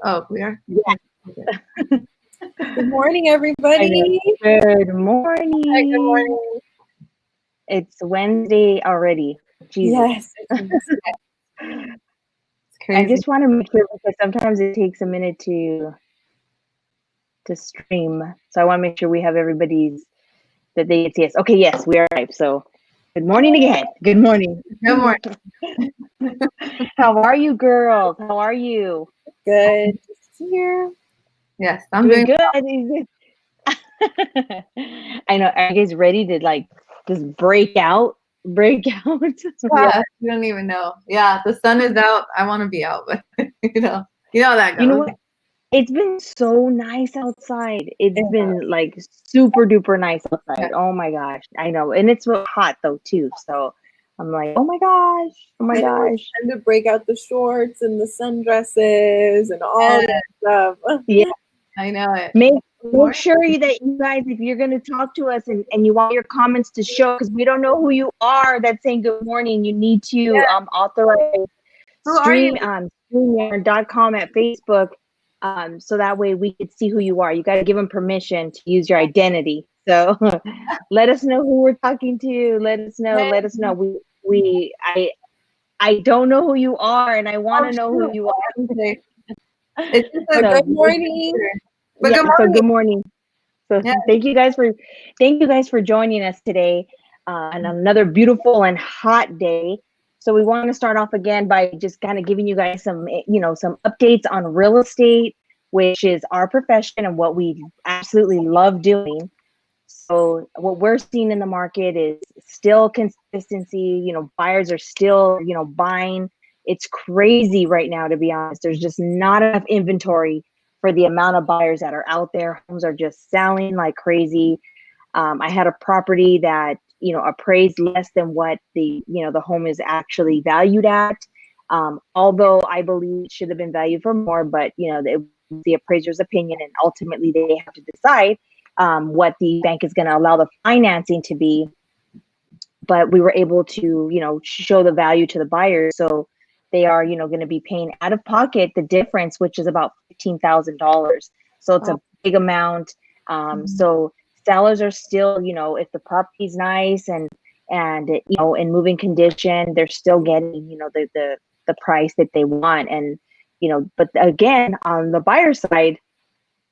Oh, we are? Yeah. Good morning, I everybody. know. Good morning. Hi, good morning. It's Wednesday already. Jesus. Yes. It's I crazy. just want to make sure because sometimes it takes a minute to stream. So I want to make sure we have everybody's that they can see us. Okay, yes, we are live. So good morning again. Good morning. Good morning. How are you, girls? How are you? Good. Just here. Yes, I'm doing Good. I know. Are you guys ready to like just break out? Break out. yeah. You don't even know. Yeah, the sun is out. I want to be out, but you know how that goes. You know what? It's been so nice outside. It's Yeah. been like super duper nice outside. Yeah. Oh my gosh. I know. And it's hot though too. So I'm like, oh my gosh. Oh my gosh. And to break out the shorts and the sundresses and all that stuff. Yeah. I know it. Make sure that you guys, if you're going to talk to us and you want your comments to show, because we don't know who you are that's saying good morning, you need to authorize Who are you? StreamYard.com at Facebook. So that way we could see who you are. You got to give them permission to use your identity. So let us know who we're talking to. Let us know. Let us know. I don't know who you are, and I want to know who you are. It's just a Good morning. But good morning. So good morning. So Yeah. thank you guys for joining us today on another beautiful and hot day. So we want to start off again by just kind of giving you guys some updates on real estate, which is our profession and what we absolutely love doing. So what we're seeing in the market is still consistency. Buyers are still, buying. It's crazy right now, to be honest. There's just not enough inventory for the amount of buyers that are out there. Homes are just selling like crazy. I had a property that, appraised less than what the home is actually valued at. Although I believe it should have been valued for more, but, the appraiser's opinion, and ultimately they have to decide what the bank is going to allow the financing to be. But we were able to, show the value to the buyers. So they are, going to be paying out of pocket the difference, which is about $15,000. So it's a big amount. So sellers are still, if the property's nice and in moving condition, they're still getting, the price that they want. And, but again, on the buyer side,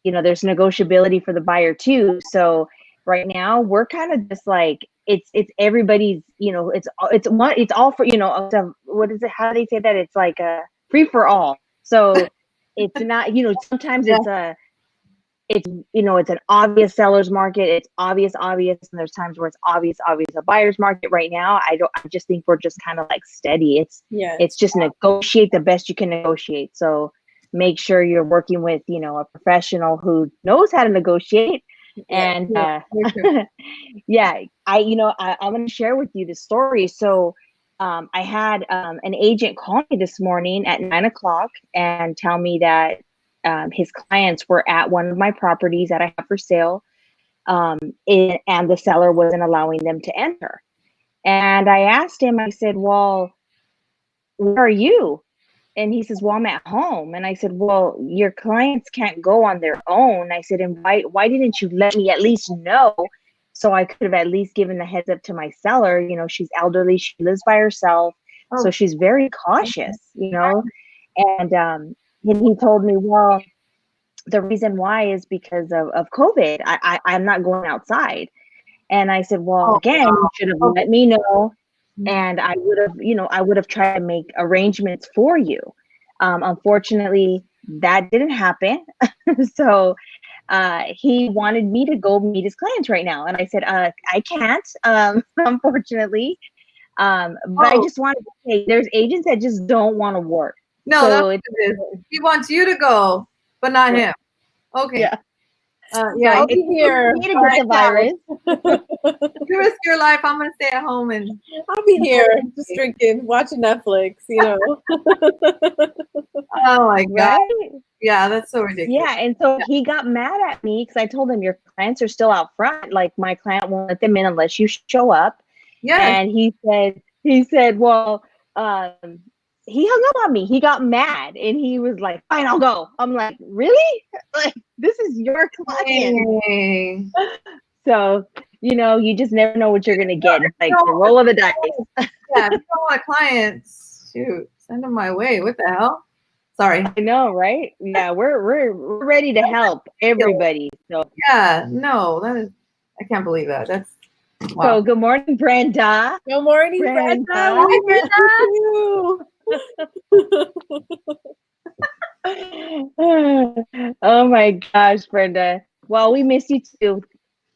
there's negotiability for the buyer too. So right now we're kind of just like, it's everybody's, it's all for, what is it? How do they say that? It's like a free for all. So it's not, sometimes it's an obvious seller's market. It's obvious. And there's times where it's obvious a buyer's market. Right now, I just think we're just kind of like steady. It's just negotiate the best you can negotiate. So make sure you're working with, a professional who knows how to negotiate. And I'm going to share with you the story. So I had an agent call me this morning at 9:00 and tell me that his clients were at one of my properties that I have for sale, and the seller wasn't allowing them to enter. And I asked him, I said, well, where are you? And he says, well, I'm at home. And I said, well, your clients can't go on their own. I said, and why didn't you let me at least know, so I could have at least given the heads up to my seller? She's elderly, she lives by herself, so she's very cautious, and he told me, well, the reason why is because of COVID. I'm not going outside. And I said, well, again, you should have let me know, and I would have tried to make arrangements for you. Unfortunately, that didn't happen. So he wanted me to go meet his clients right now. And I said, I can't, unfortunately. But I just wanted to say, there's agents that just don't want to work. No, so that's what it is. He wants you to go, but not him. Okay. Yeah. I'll be here. To get the virus. You risk your life. I'm gonna stay at home and I'll be here, just drinking, watching Netflix. Oh my God. Right? Yeah, that's so ridiculous. Yeah, and so he got mad at me because I told him your clients are still out front. Like, my client won't let them in unless you show up. Yeah. And he said, well, he hung up on me. He got mad and he was like, fine, I'll go. I'm like, really? Like, this is your client. Hey. So, you just never know what you're going to get. It's like the roll of the dice. Yeah, if you don't want clients, shoot, send them my way. What the hell? Sorry. I know, right? Yeah, we're ready to help everybody. So Yeah, no, I can't believe that. That's wow. So good morning, Brenda. Good morning, Brenda. Brenda. We miss you. Oh my gosh, Brenda. Well, we miss you too.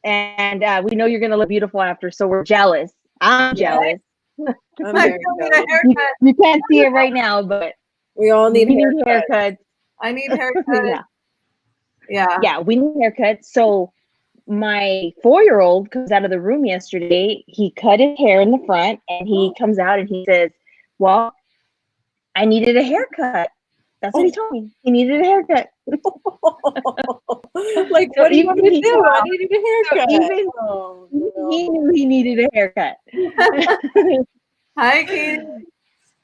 And we know you're going to look beautiful after, so we're jealous. I'm jealous. I'm very jealous. You can't see it right now, but we all need haircuts. I need haircuts. Yeah, we need haircuts. So my 4-year-old comes out of the room yesterday. He cut his hair in the front and he comes out and he says, well, I needed a haircut. That's what he told me. He needed a haircut. Like, what do you want me to do? I needed a haircut. He knew he needed a haircut. Hi, Katie.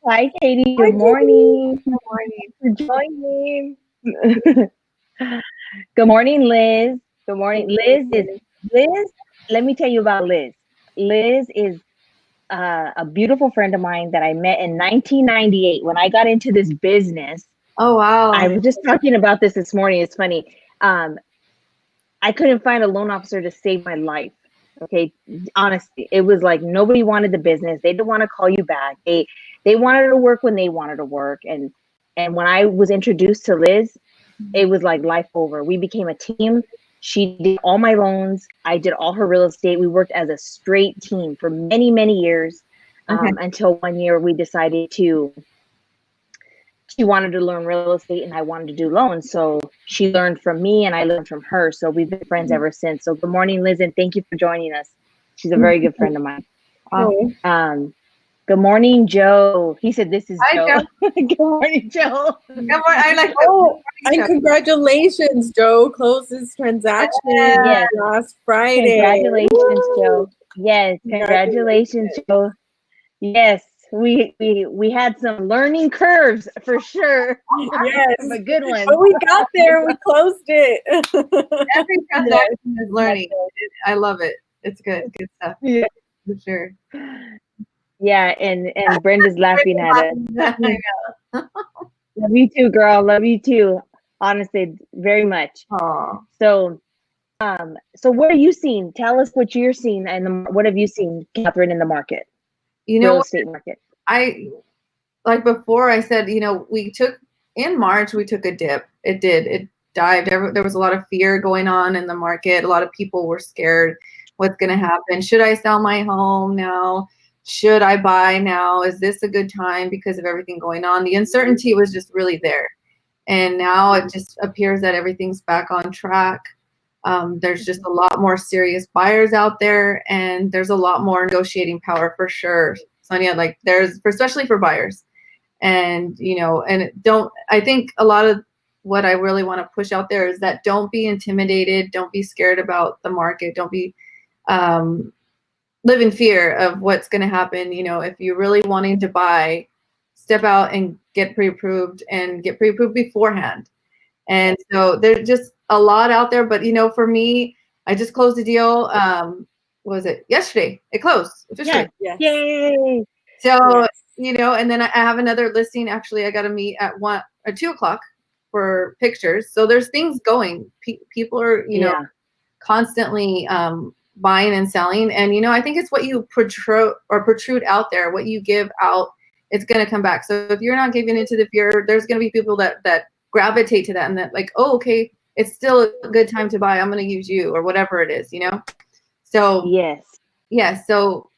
Hi, Katie. Good morning. Good morning. For joining. Good morning, Liz. Good morning. Liz, let me tell you about Liz. Liz is a beautiful friend of mine that I met in 1998 when I got into this business. Oh, wow. I was just talking about this morning. It's funny. I couldn't find a loan officer to save my life. Okay. Honestly, it was like nobody wanted the business. They didn't want to call you back. They wanted to work when they wanted to work. And when I was introduced to Liz, it was like life over. We became a team. She did all my loans. I did all her real estate. We worked as a straight team for many, many years until one year we decided she wanted to learn real estate and I wanted to do loans. So she learned from me and I learned from her. So we've been friends ever since. So good morning, Liz, and thank you for joining us. She's a very good friend of mine. Good morning, Joe. He said this is Joe. Good morning, Joe. Good morning. I like and congratulations, Joe closed his transaction last Friday. Congratulations, Joe. Yes, congratulations, Joe. Yes, we had some learning curves for sure. Yes, but good ones. But we got there. We closed it. Every transaction is learning. I love it. It's good. Good stuff. Yeah, for sure. Yeah, and Brenda's laughing at it. Love you too, girl. Love you too. Honestly, very much. Aww. So what are you seeing? Tell us what you're seeing and what have you seen, Katherine, in the market? Real estate market. Like before I said, in March we took a dip. It dived. There was a lot of fear going on in the market. A lot of people were scared. What's going to happen? Should I sell my home now? Should I buy now? Is this a good time because of everything going on? The uncertainty was just really there. And now it just appears that everything's back on track. There's just a lot more serious buyers out there, and there's a lot more negotiating power for sure, Sonia. Like especially for buyers, and I think a lot of what I really want to push out there is that don't be intimidated, don't be scared about the market, don't be live in fear of what's going to happen. If you're really wanting to buy, step out and get pre-approved and get pre-approved beforehand. And so there's just a lot out there, but for me, I just closed the deal. Was it yesterday? It closed officially. Yes. Yay! So and then I have another listing. Actually, I got to meet at 2 o'clock for pictures. So there's things going. People are constantly buying and selling, and I think it's what you protrude out there, what you give out, it's going to come back. So if you're not giving into the fear, there's going to be people that gravitate to that, and that like, oh, okay, it's still a good time to buy, I'm going to use you, or whatever it is, so so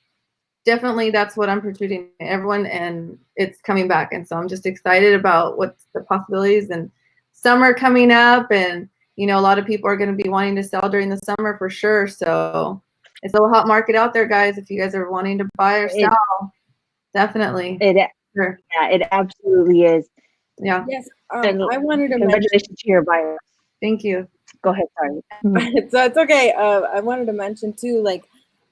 definitely that's what I'm protruding to everyone, and it's coming back. And so I'm just excited about what's the possibilities, and summer coming up, and a lot of people are going to be wanting to sell during the summer for sure. So it's a hot market out there, guys. If you guys are wanting to buy or sell, definitely. Sure. Yeah, it absolutely is. Yeah. Yes. I wanted to congratulations to your buyer. Thank you. Go ahead. Sorry. So it's okay. I wanted to mention too, like,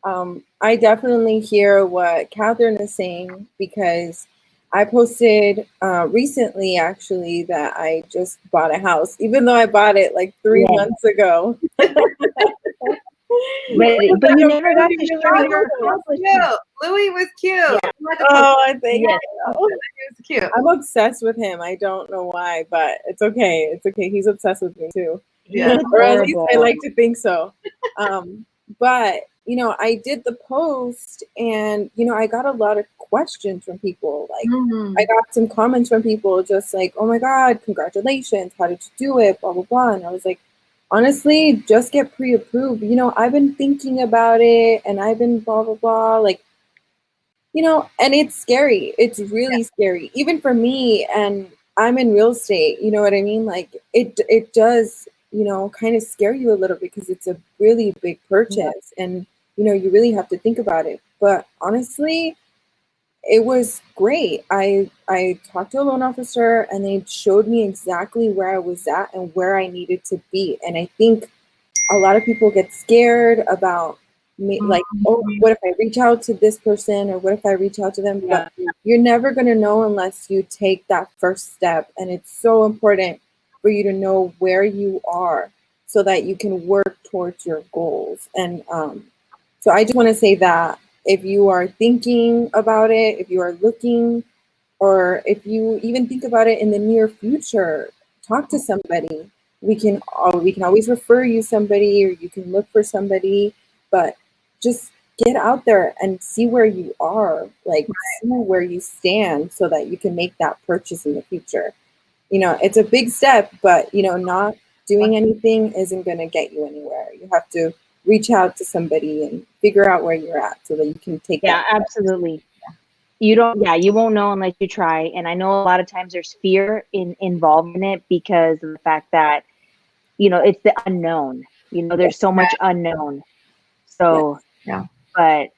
I definitely hear what Katherine is saying, because I posted recently, actually, that I just bought a house, even though I bought it like 3 months ago. But you never got to share your accomplishments. Cute. Louis was cute. Yeah. Oh, I think Yes. He was cute. I'm obsessed with him. I don't know why, but it's okay. It's okay. He's obsessed with me too. Yeah. Or at least I Adorable. like to think so. But you know, I did the post, and you know, I got a lot of questions from people. Like, Mhm. I got some comments from people just like, "Oh my God, congratulations! How did you do it?" Blah blah blah. And I was like, honestly, just get pre-approved. You know, I've been thinking about it, and I've been blah blah blah. Like, you know, and it's scary. It's really scary, even for me. And I'm in real estate. You know what I mean? Like, it does, you know, kind of scare you a little bit because it's a really big purchase, and you know, you really have to think about it. But honestly, it was great. I talked to a loan officer, and they showed me exactly where I was at and where I needed to be. And I think a lot of people get scared about me, like, oh, what if I reach out to this person, or what if I reach out to them? Yeah. But you're never going to know unless you take that first step. And it's so important for you to know where you are so that you can work towards your goals. And so I just want to say that if you are thinking about it, if you are looking, or if you even think about it in the near future, talk to somebody. We can always refer you somebody, or you can look for somebody, but just get out there and see where you are, like see where you stand, so that you can make that purchase in the future. You know, it's a big step, but you know, not doing anything isn't going to get you anywhere. You have to reach out to somebody and figure out where you're at so that you can take Yeah, that. absolutely. You don't, yeah, you won't know unless you try. And I know a lot of times there's fear involved in it because of the fact that, you know, it's the unknown. You know, there's so much unknown. So, Yeah. but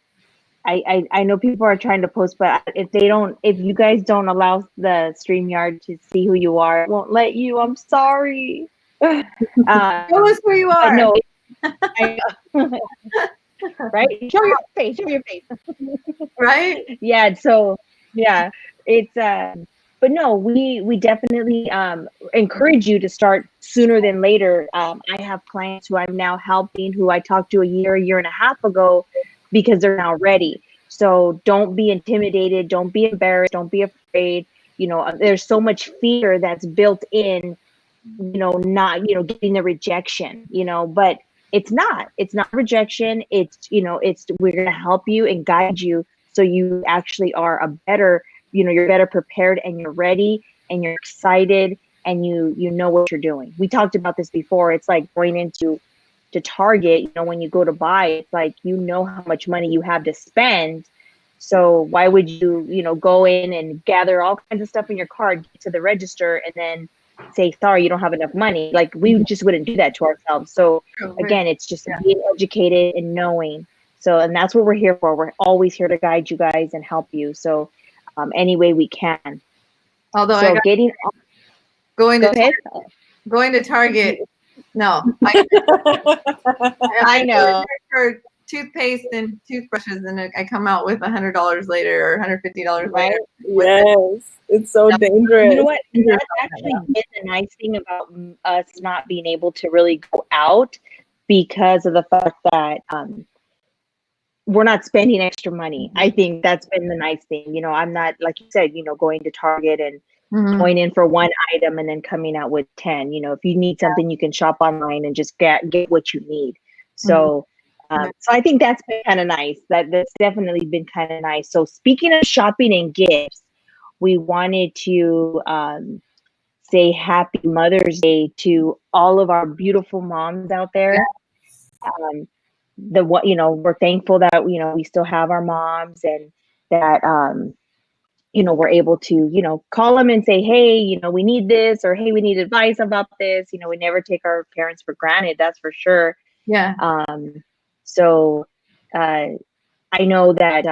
I know people are trying to post, but if you guys don't allow the StreamYard to see who you are, it won't let you. I'm sorry. Tell us who you But are. no, right? Show your face. Show your face. Right? Yeah. So yeah, it's but no, we definitely encourage you to start sooner than later. I have clients who I'm now helping who I talked to a year and a half ago because they're now ready. So don't be intimidated, don't be embarrassed, don't be afraid. You know, there's so much fear that's built in, you know, not, you know, getting the rejection, you know, but it's not rejection. It's, you know, we're going to help you and guide you so you actually are a better, you know, you're better prepared and you're ready and you're excited and you know what you're doing. We talked about this before. It's like going into Target, you know, when you go to buy, it's like, you know how much money you have to spend. So why would you, you know, go in and gather all kinds of stuff in your cart, get to the register, and then say, sorry, you don't have enough money? Like, we just wouldn't do that to ourselves. So again, it's just being educated and knowing. So, and that's what we're here for. We're always here to guide you guys and help you. So any way we can. Although So going go to ahead. going to Target. No, I know. For toothpaste and toothbrushes, and I come out with $100 later or $150 later. Yes, it's so dangerous. You know what? That's actually been the nice thing about us not being able to really go out because of the fact that we're not spending extra money. I think that's been the nice thing. You know, I'm not, like you said, you know, going to Target and going in for one item and then coming out with 10. You know, if you need something, you can shop online and just get what you need. So, so I think that's been kind of nice. That's definitely been kind of nice. So speaking of shopping and gifts, we wanted to say happy Mother's Day to all of our beautiful moms out there. You know, we're thankful that, you know, we still have our moms and that, you know, we're able to, you know, call them and say, hey, you know, we need this, or hey, we need advice about this. You know, we never take our parents for granted. That's for sure. Yeah. So I know that,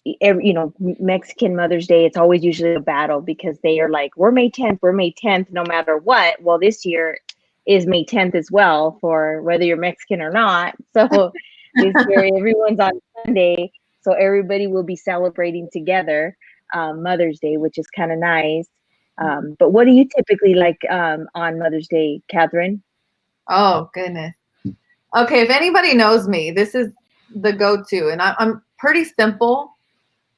you know, Mexican Mother's Day, it's always usually a battle because they are like, we're May 10th, no matter what. Well, this year is May 10th as well, for whether you're Mexican or not. So this year everyone's on Sunday, so everybody will be celebrating together. Mother's Day, which is kind of nice. But what do you typically like on Mother's Day, Catherine? Oh, goodness. Okay, if anybody knows me, this is the go-to, and I'm pretty simple.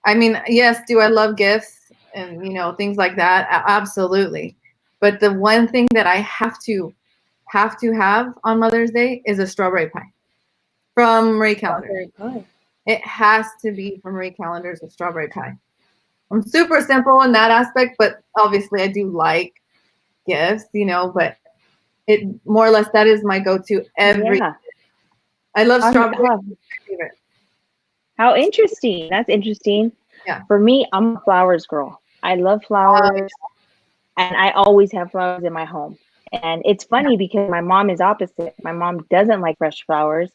I mean, yes, do I love gifts and, you know, things like that? Absolutely. But the one thing that I have to have on Mother's Day is a strawberry pie from Ray Calendar. Strawberry pie. It has to be from Ray Calendar's a strawberry pie. I'm super simple in that aspect, but obviously I do like gifts, you know, but it more or less that is my go-to every. Yeah. I love How- strawberry. how- It's my favorite. How interesting. That's interesting. Yeah. For me, I'm a flowers girl. I love flowers, and I always have flowers in my home. And it's funny because my mom is opposite. My mom doesn't like fresh flowers.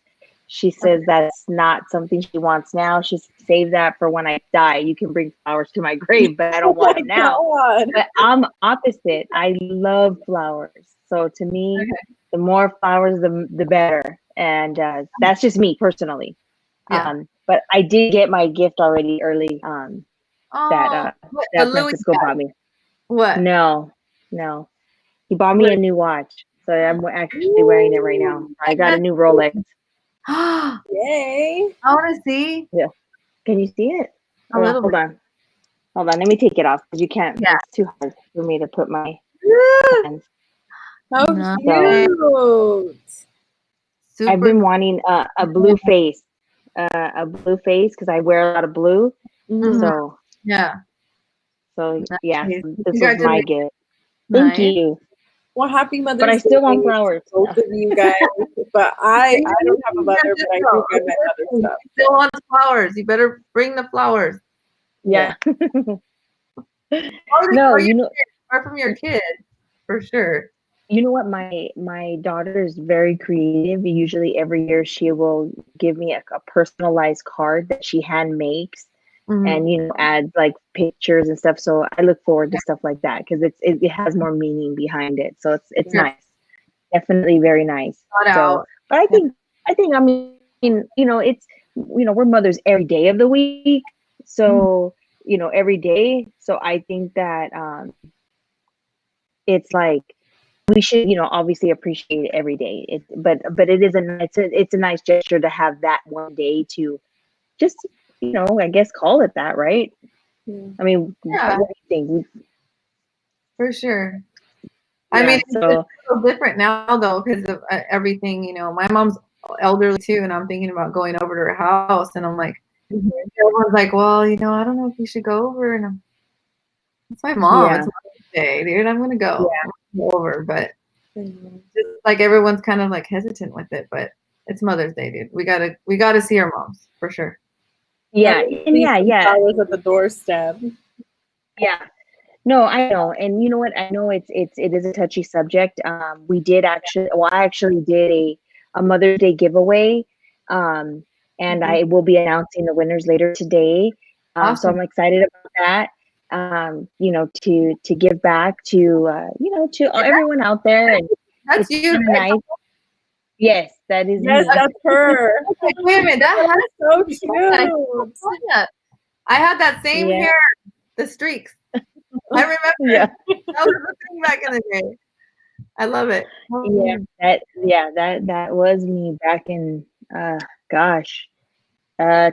She says that's not something she wants now. She's save that for when I die. You can bring flowers to my grave, but I don't want them now. God. But I'm opposite. I love flowers. So to me, the more flowers, the better. And that's just me personally. Yeah. But I did get my gift already early. That what, that Louis Francisco got? bought me. What? No. He bought me a new watch. So I'm actually wearing it right now. I got a new Rolex. Yay. I want to see. Can you see it? A little Hold bit. on. Hold on. Let me take it off because you can't. Yeah. It's too hard for me to put my hands. How No. cute. Super. I've been wanting a blue face. A blue face because I wear a lot of blue. Mhm. So Yeah. yeah, Nice. this was my gift. Thank Nice. you. Well, happy Mother's But I still Day want to flowers. both of you guys. But I don't have a mother, but I do get my mother stuff. Still wants flowers. You better bring the flowers. Yeah. Or No, or you know, or from your kids, for sure. you know what? My daughter is very creative. Usually every year she will give me a personalized card that she hand makes, and adds like pictures and stuff. So I look forward to stuff like that because it has more meaning behind it. So it's Yeah. nice, definitely very nice. Thought So, out. but I think I mean it's we're mothers every day of the week. So every day. So I think that it's like we should obviously appreciate it every day. But it is it's a nice gesture to have that one day to just I guess call it that, right? Yeah. I mean, Yeah. what do you think? For sure. I mean, it's so so different now though because of everything. My mom's elderly too, and I'm thinking about going over to her house, and I'm like, everyone's like, well, I don't know if we should go over, and it's my mom. Yeah. It's Mother's Day, dude. I'm gonna go. Yeah. I'm gonna go over, but Mhm. just like everyone's kind of like hesitant with it, but it's Mother's Day, dude. We gotta see our moms for sure. yeah, and Leave some yeah. flowers at the doorstep. Yeah. No, I know. And you know what? I know it is a touchy subject. We did I actually did a Mother's Day giveaway. And I will be announcing the winners later today. So Awesome. I'm excited about that. To give back to everyone out there. And That's it's you. kinda nice. Yes, that is Yes, me. that's her. Wait a minute, that has So cute. I had that same Yeah. hair, the streaks. I remember. Yeah. That was the thing back in the day. I love it. That was me back in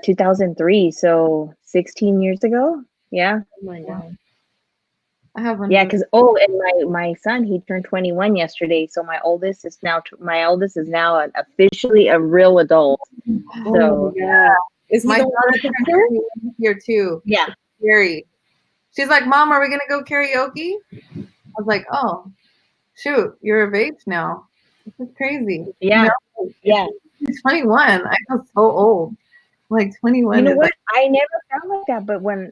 2003, so 16 years ago. Yeah. Oh my God. I have one. Yeah, because and my son, he turned 21 yesterday, so my oldest is now officially a real adult. So Yeah. Is he My the one daughter with the turned picture? 21 here too. yeah, Scary. She's like, Mom, are we gonna go karaoke? I was like, oh, shoot, you're of age now. This is crazy. yeah, yeah. She's 21. I feel so old. Like 21. You know is what? like, I never felt like that, but when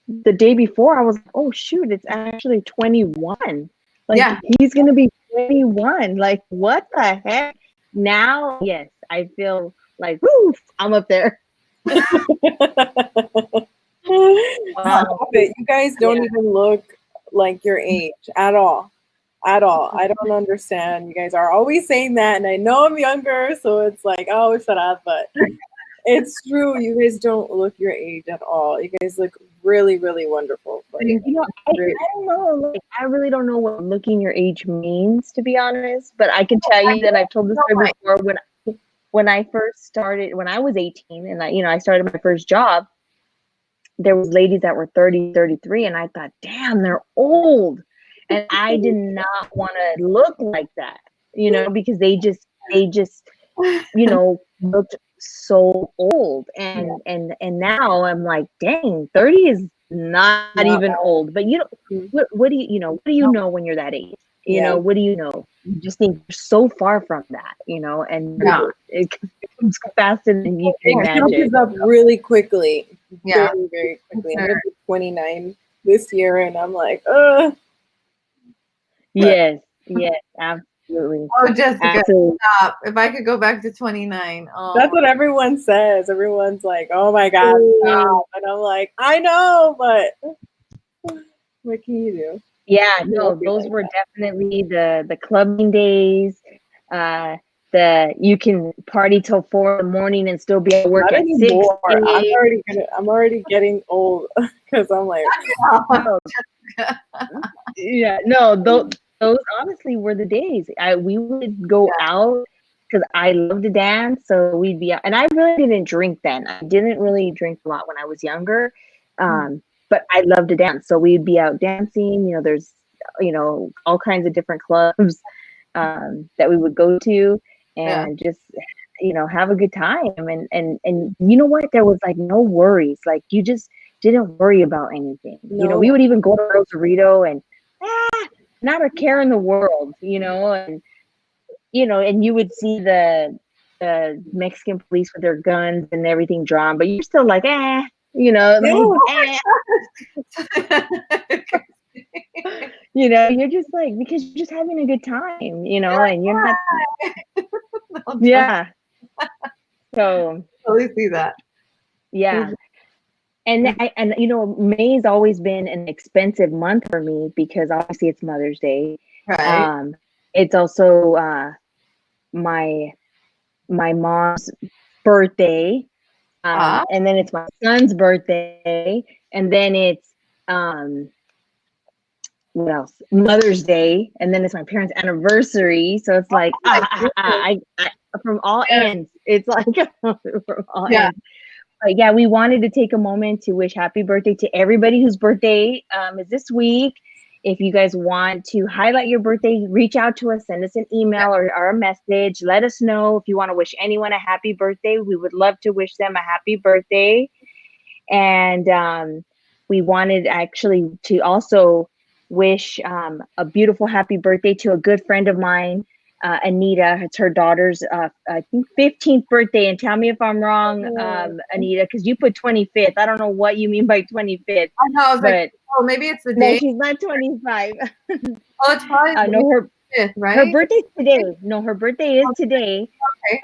the day before, I was like, oh shoot, it's actually 21. Like yeah. he's gonna be 21. Like what the heck? Now, yes, I feel like woo, I'm up there. Stop it. You guys don't even look like your age at all. At all. I don't understand. You guys are always saying that, and I know I'm younger, so it's like, oh, shut up. But it's true. You guys don't look your age at all. You guys look really, really wonderful. But You know, I don't know. Like, I really don't know what looking your age means, to be honest. But I can tell you that I've told this story before. When I first started, when I was 18, and I started my first job, there was ladies that were 30, 33, and I thought, damn, they're old. And I did not want to look like that, because they just, looked so old. And now I'm like, dang, 30 is not even old. But what do you know when you're that age? What do you know? You just think you're so far from that, and you're not. It comes faster than you can imagine. It comes up really quickly. Yeah. Very, very quickly. I'm gonna be 29 this year, and I'm like, ugh. Yes, absolutely. Oh, Jessica, Absolutely. stop. If I could go back to 29. Oh. That's what everyone says. Everyone's like, oh my God, stop. And I'm like, I know, but what can you do? Yeah, no, those were definitely the clubbing days. You can party till 4 in the morning and still be at work at 6. I'm already getting old because I'm like, yeah, no, those honestly were the days. We would go out because I love to dance, so we'd be out. And I really didn't drink then. I didn't really drink a lot when I was younger, but I love to dance, so we'd be out dancing. There's all kinds of different clubs that we would go to and just have a good time. And you know what? There was like no worries. Like you just didn't worry about anything. No. We would even go to Rosarito and not a care in the world, and and you would see the Mexican police with their guns and everything drawn, but you're still like, you're just like, because you're just having a good time, and you're not. Yeah. So totally see that. Yeah. And May's always been an expensive month for me because obviously it's Mother's Day. Right. It's also my mom's birthday. And then it's my son's birthday, and then it's what else? Mother's Day, and then it's my parents' anniversary. So it's like I from all ends. It's like from all ends. But yeah, we wanted to take a moment to wish happy birthday to everybody whose birthday is this week. If you guys want to highlight your birthday, reach out to us, send us an email or a message. Let us know if you want to wish anyone a happy birthday. We would love to wish them a happy birthday. And we wanted actually to also wish a beautiful happy birthday to a good friend of mine, Anita. It's her daughter's, I think, 15th birthday. And tell me if I'm wrong, Anita, because you put 25th. I don't know what you mean by 25th. I know. I was like, oh, maybe it's the day. No, she's not 25. Oh, it's probably no, her 5th, right? Her birthday's today. No, her birthday is today.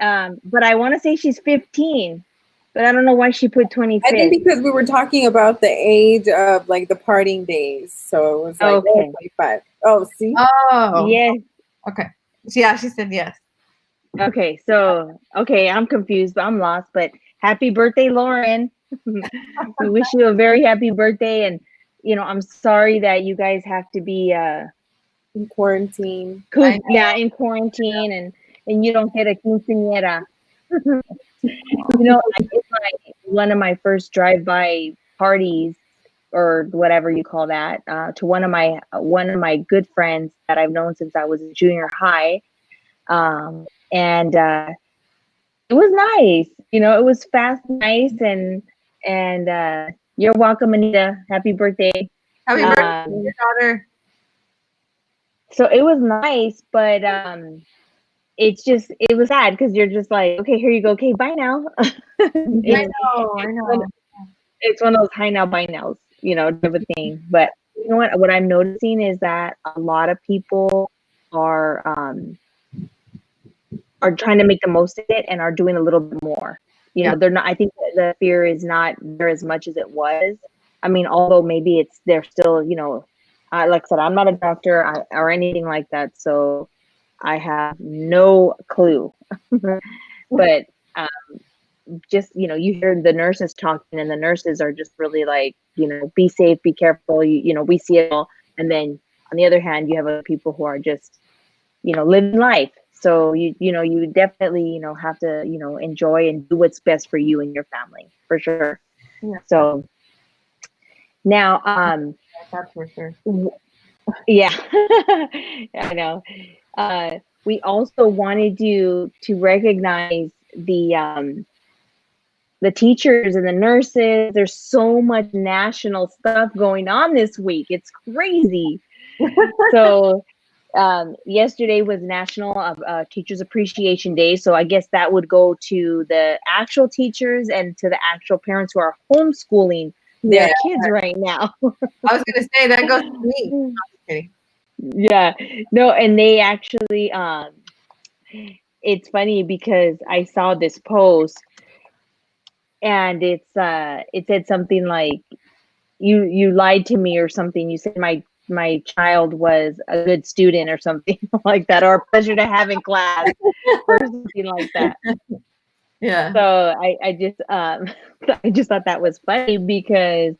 Okay. But I want to say she's 15. But I don't know why she put 25th. I think because we were talking about the age of like the parting days. So it was like 25. Oh, see? Oh. Yes. Okay. Yeah, she said yes. Okay, so I'm confused, but I'm lost. But happy birthday, Lauren. We wish you a very happy birthday, and I'm sorry that you guys have to be in quarantine. In quarantine, and you don't get a quinceañera. I did one of my first drive-by parties, or whatever you call that, to one of my good friends that I've known since I was in junior high. And it was nice. It was fast, nice, and you're welcome, Anita. Happy birthday. Happy birthday to your daughter. So it was nice, but it was sad because you're just like, okay, here you go. Okay, bye now. I know. It's one of those high now, bye nows, type of thing. But you know what I'm noticing is that a lot of people are trying to make the most of it and are doing a little bit more. They're not. I think the fear is not there as much as it was. I mean, although maybe they're still, like I said, I'm not a doctor or anything like that, so I have no clue. But just, you hear the nurses talking, and the nurses are just really like, be safe, be careful. We see it all. And then on the other hand, you have other people who are just, living life. So you definitely, have to, enjoy and do what's best for you and your family, for sure. Yeah. So now, That's for sure. yeah, I know. We also wanted you to recognize the teachers and the nurses. There's so much national stuff going on this week. It's crazy. So yesterday was National Teachers Appreciation Day. So I guess that would go to the actual teachers and to the actual parents who are homeschooling their kids right now. I was gonna say that goes to me. No, I'm just kidding. Yeah, no, and they actually, it's funny because I saw this post, and it said something like, you lied to me or something. You said my child was a good student or something like that, or a pleasure to have in class or something like that. Yeah. So I just I just thought that was funny, because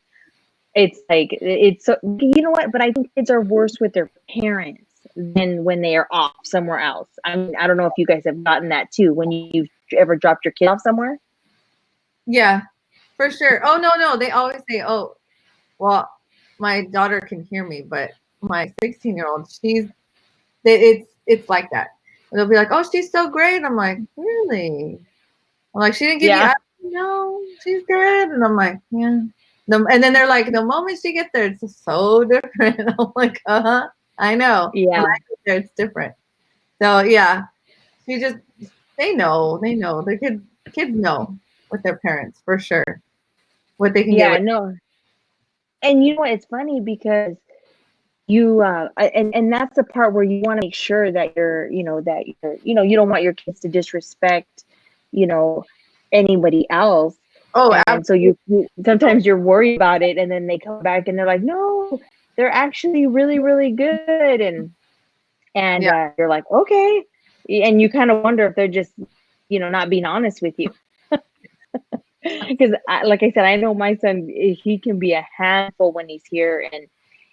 it's like, it's so, you know what? But I think kids are worse with their parents than when they are off somewhere else. I mean, I don't know if you guys have gotten that too, when you've ever dropped your kid off somewhere. Yeah, for sure. Oh, no. They always say, oh, well, my daughter can hear me, but my 16-year-old, it's like that. And they'll be like, oh, she's so great. I'm like, really? I'm like, she didn't give Yeah. you, no, she's good. And I'm like, yeah. And then they're like, the moment she gets there, it's just so different. I'm like, I know. Yeah. When I get there, it's different. So yeah, they know. The kids know with their parents for sure what they can get. Yeah, no. And you know what? It's funny because and that's the part where you want to make sure that you don't want your kids to disrespect, anybody else. Oh, And absolutely. so you sometimes you're worried about it, and then they come back and they're like, no, they're actually really, really good. And Yeah. you're like, okay. And you kind of wonder if they're just, not being honest with you. Because like I said, I know my son, he can be a handful when he's here, and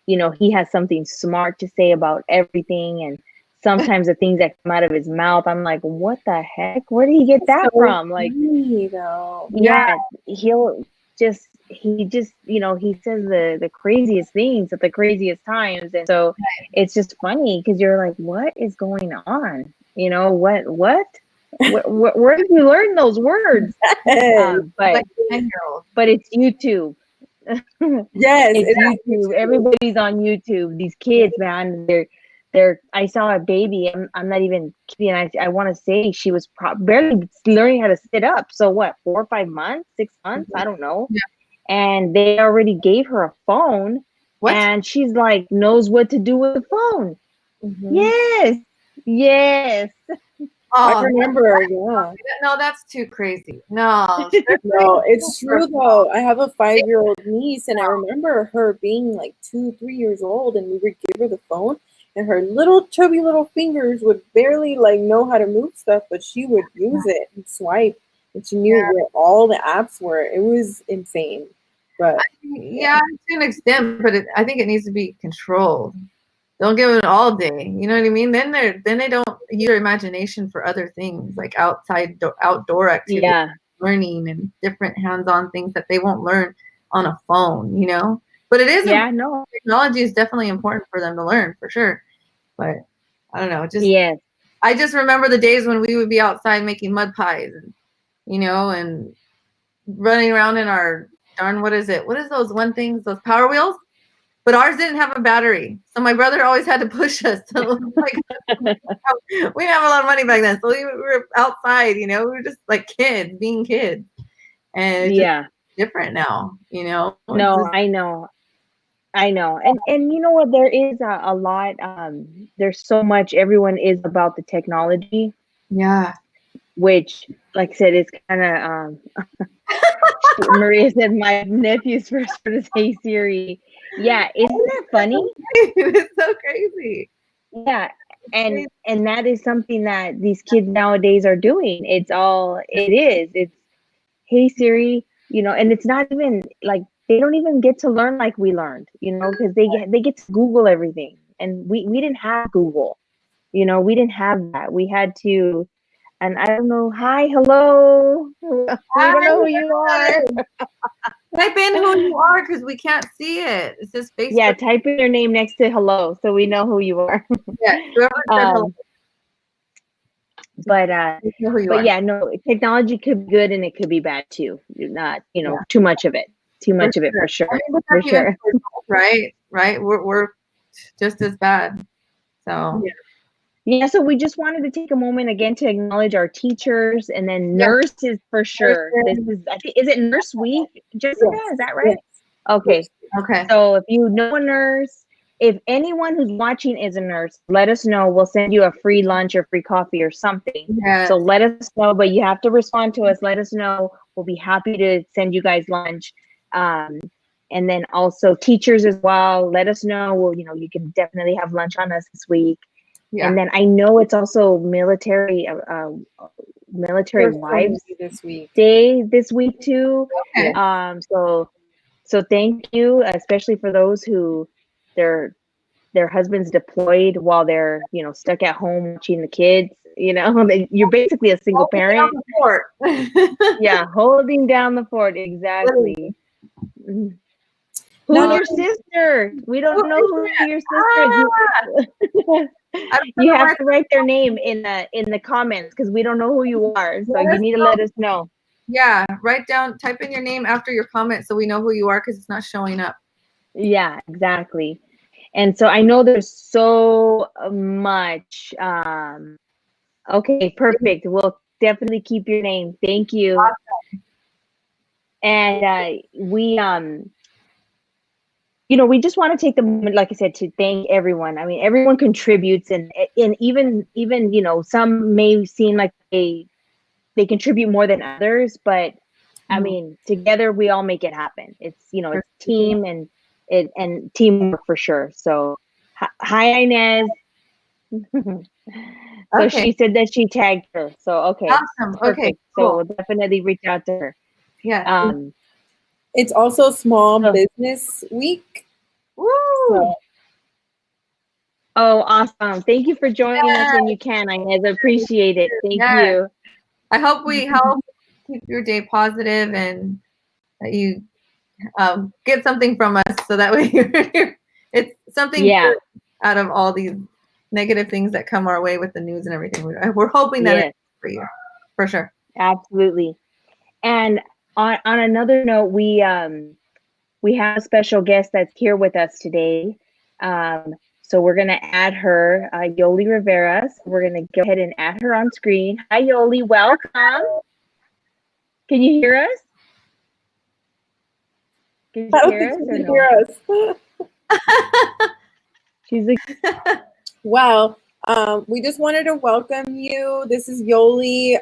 he has something smart to say about everything. And sometimes the things that come out of his mouth, I'm like, what the heck? Where did he get that from? Like, Funny, though. yeah, he just he says the craziest things at the craziest times. And so it's just funny, because you're like, what is going on? Where did you learn those words? Like 10-year-old. But it's YouTube. Yes, It's YouTube. Everybody's on YouTube. These kids, man, I saw a baby. I'm not even kidding. I want to say she was barely learning how to sit up. So what, 4 or 5 months, 6 months? I don't know. Yeah. And they already gave her a phone. What? And she's like, knows what to do with the phone. Mhm. Yes. I Oh, remember, yeah. no, that's too crazy. No. No, it's true though. I have a 5-year-old niece, and I remember her being like 2, 3 years old, and we would give her the phone, and her little chubby little fingers would barely like know how to move stuff, but she would use it and swipe, and she knew where all the apps were. It was insane. But Yeah, to an extent, but I think it needs to be controlled. Don't give it all day. You know what I mean? Then they don't use their imagination for other things, like outdoor activities, Yeah. learning, and different hands-on things that they won't learn on a phone. But it is No. technology is definitely important for them to learn, for sure. But I don't know. Yes. I just remember the days when we would be outside making mud pies, and running around in our darn, what is those one things, those Power Wheels? But ours didn't have a battery, so my brother always had to push us. So like, we didn't have a lot of money back then, so we were outside. We were just like kids, being kids, and it's just different now. No, I know. And you know what? There is a lot. There's so much. Everyone is about the technology. Yeah. Which, like I said, it's kind of. Maria said my nephew's first word is "Hey Siri." Yeah, isn't that funny? It's so crazy. Yeah, and that is something that these kids nowadays are doing. It's hey Siri, and it's not even like they don't even get to learn like we learned, because they get to Google everything, and we didn't have Google, we didn't have that. We had to, and I don't know. Hi, hello. We don't know who you are. Type in who you are because we can't see it. It's just Facebook. Yeah, type in your name next to hello so we know who you are. Yeah, whoever said hello. But You know who you but are. yeah, no, technology could be good and it could be bad too. Not, too much of it. Too much of it for sure. I mean, For sure. Right. We're just as bad. So Yeah, so we just wanted to take a moment again to acknowledge our teachers and then nurses for sure. This is, I think, is it Nurse Week, Jessica? Is that right? Okay. Okay. So if you know a nurse, if anyone who's watching is a nurse, let us know. We'll send you a free lunch or free coffee or something. Yes. So let us know, but you have to respond to us. Let us know. We'll be happy to send you guys lunch. And then also teachers as well. Let us know. Well, you can definitely have lunch on us this week. Yeah. And then I know it's also military wives day this week too. Okay. So thank you, especially for those who their husbands deployed while they're stuck at home watching the kids. You're basically a single parent. Down the fort. Yeah, holding down the fort. Exactly. Who's your sister? We don't know who your sister is. You have to write their name in the comments because we don't know who you are. So you need to let us know. Yeah, type in your name after your comment so we know who you are because it's not showing up. Yeah, exactly. And so I know there's so much. Okay, perfect. We'll definitely keep your name. Thank you. Awesome. And we we just want to take the moment, like I said, to thank everyone. I mean, everyone contributes, and even some may seem like they contribute more than others, but I mean, together we all make it happen. It's it's team and teamwork for sure. So hi Inez. So she said that she tagged her. So okay. Awesome. Perfect. Okay. Cool. So we'll definitely reach out to her. Yeah. It's also Small Business Week. Woo! So. Oh, awesome. Thank you for joining us when you can, Inez. I appreciate it. Thank you. I hope we help keep your day positive and that you get something from us so that way it's something good out of all these negative things that come our way with the news and everything. We're hoping that it's for you, for sure. Absolutely. And on another note, we have a special guest that's here with us today. So we're going to add her, Yoli Rivera. So we're going to go ahead and add her on screen. Hi, Yoli. Welcome. Can you hear us? Can you hear us or no? She's like, wow. We just wanted to welcome you. This is Yoli.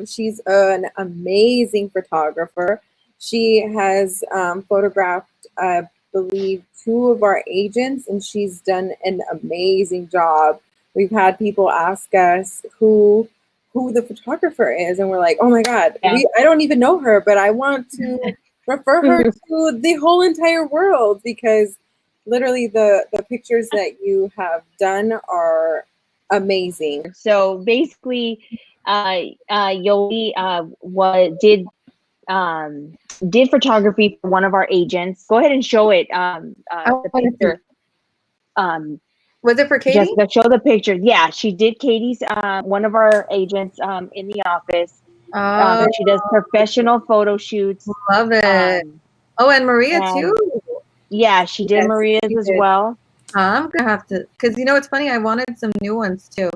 She's an amazing photographer. She has photographed, I believe, 2 of our agents, and she's done an amazing job. We've had people ask us who the photographer is, and we're like, oh my God, I don't even know her, but I want to refer her to the whole entire world because literally the pictures that you have done are amazing. So basically, Yoli did photography for one of our agents. Go ahead and show it. The picture. Was it for Katie? Jessica, show the picture. Yeah, she did Katie's one of our agents in the office. She does professional photo shoots. Love it. And Maria too. Yeah, she did Maria's as well. I'm gonna have to, because it's funny, I wanted some new ones too.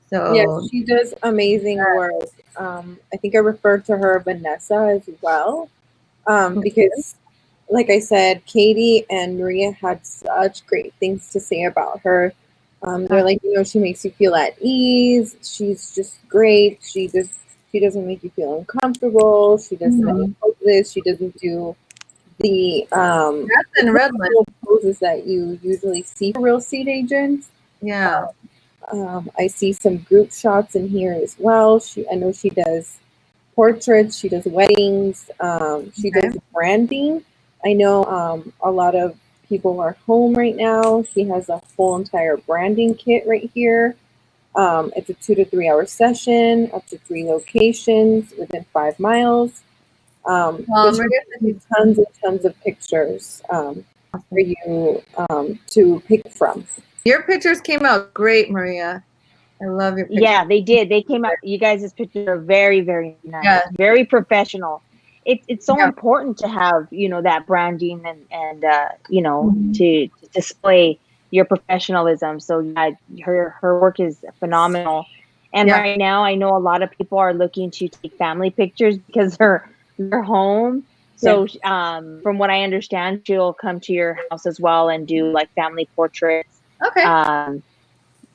So yes, she does amazing work. I think I referred to her, Vanessa, as well, because like I said, Katie and Maria had such great things to say about her. They're like, she makes you feel at ease. She's just great. She doesn't make you feel uncomfortable. She doesn't poses. She doesn't do the poses that you usually see for real estate agents. Yeah. I see some group shots in here as well. I know she does portraits. She does weddings. She Okay. does branding. I know a lot of people are home right now. She has a whole entire branding kit right here. It's a 2 to 3 hour session, up to 3 locations within 5 miles. But she Maria said gives you tons and tons of pictures for you to pick from. your pictures came out great, Maria. I love your pictures. Yeah, they did. They came out. You guys' pictures are very, very nice. Yeah. Very professional. It's so Yeah. important to have, you know, that branding and you know, Mhm. to display your professionalism. So yeah, her work is phenomenal. And Yeah. right now, I know a lot of people are looking to take family pictures because they're home. So from what I understand, she'll come to your house as well and do like family portraits. Okay.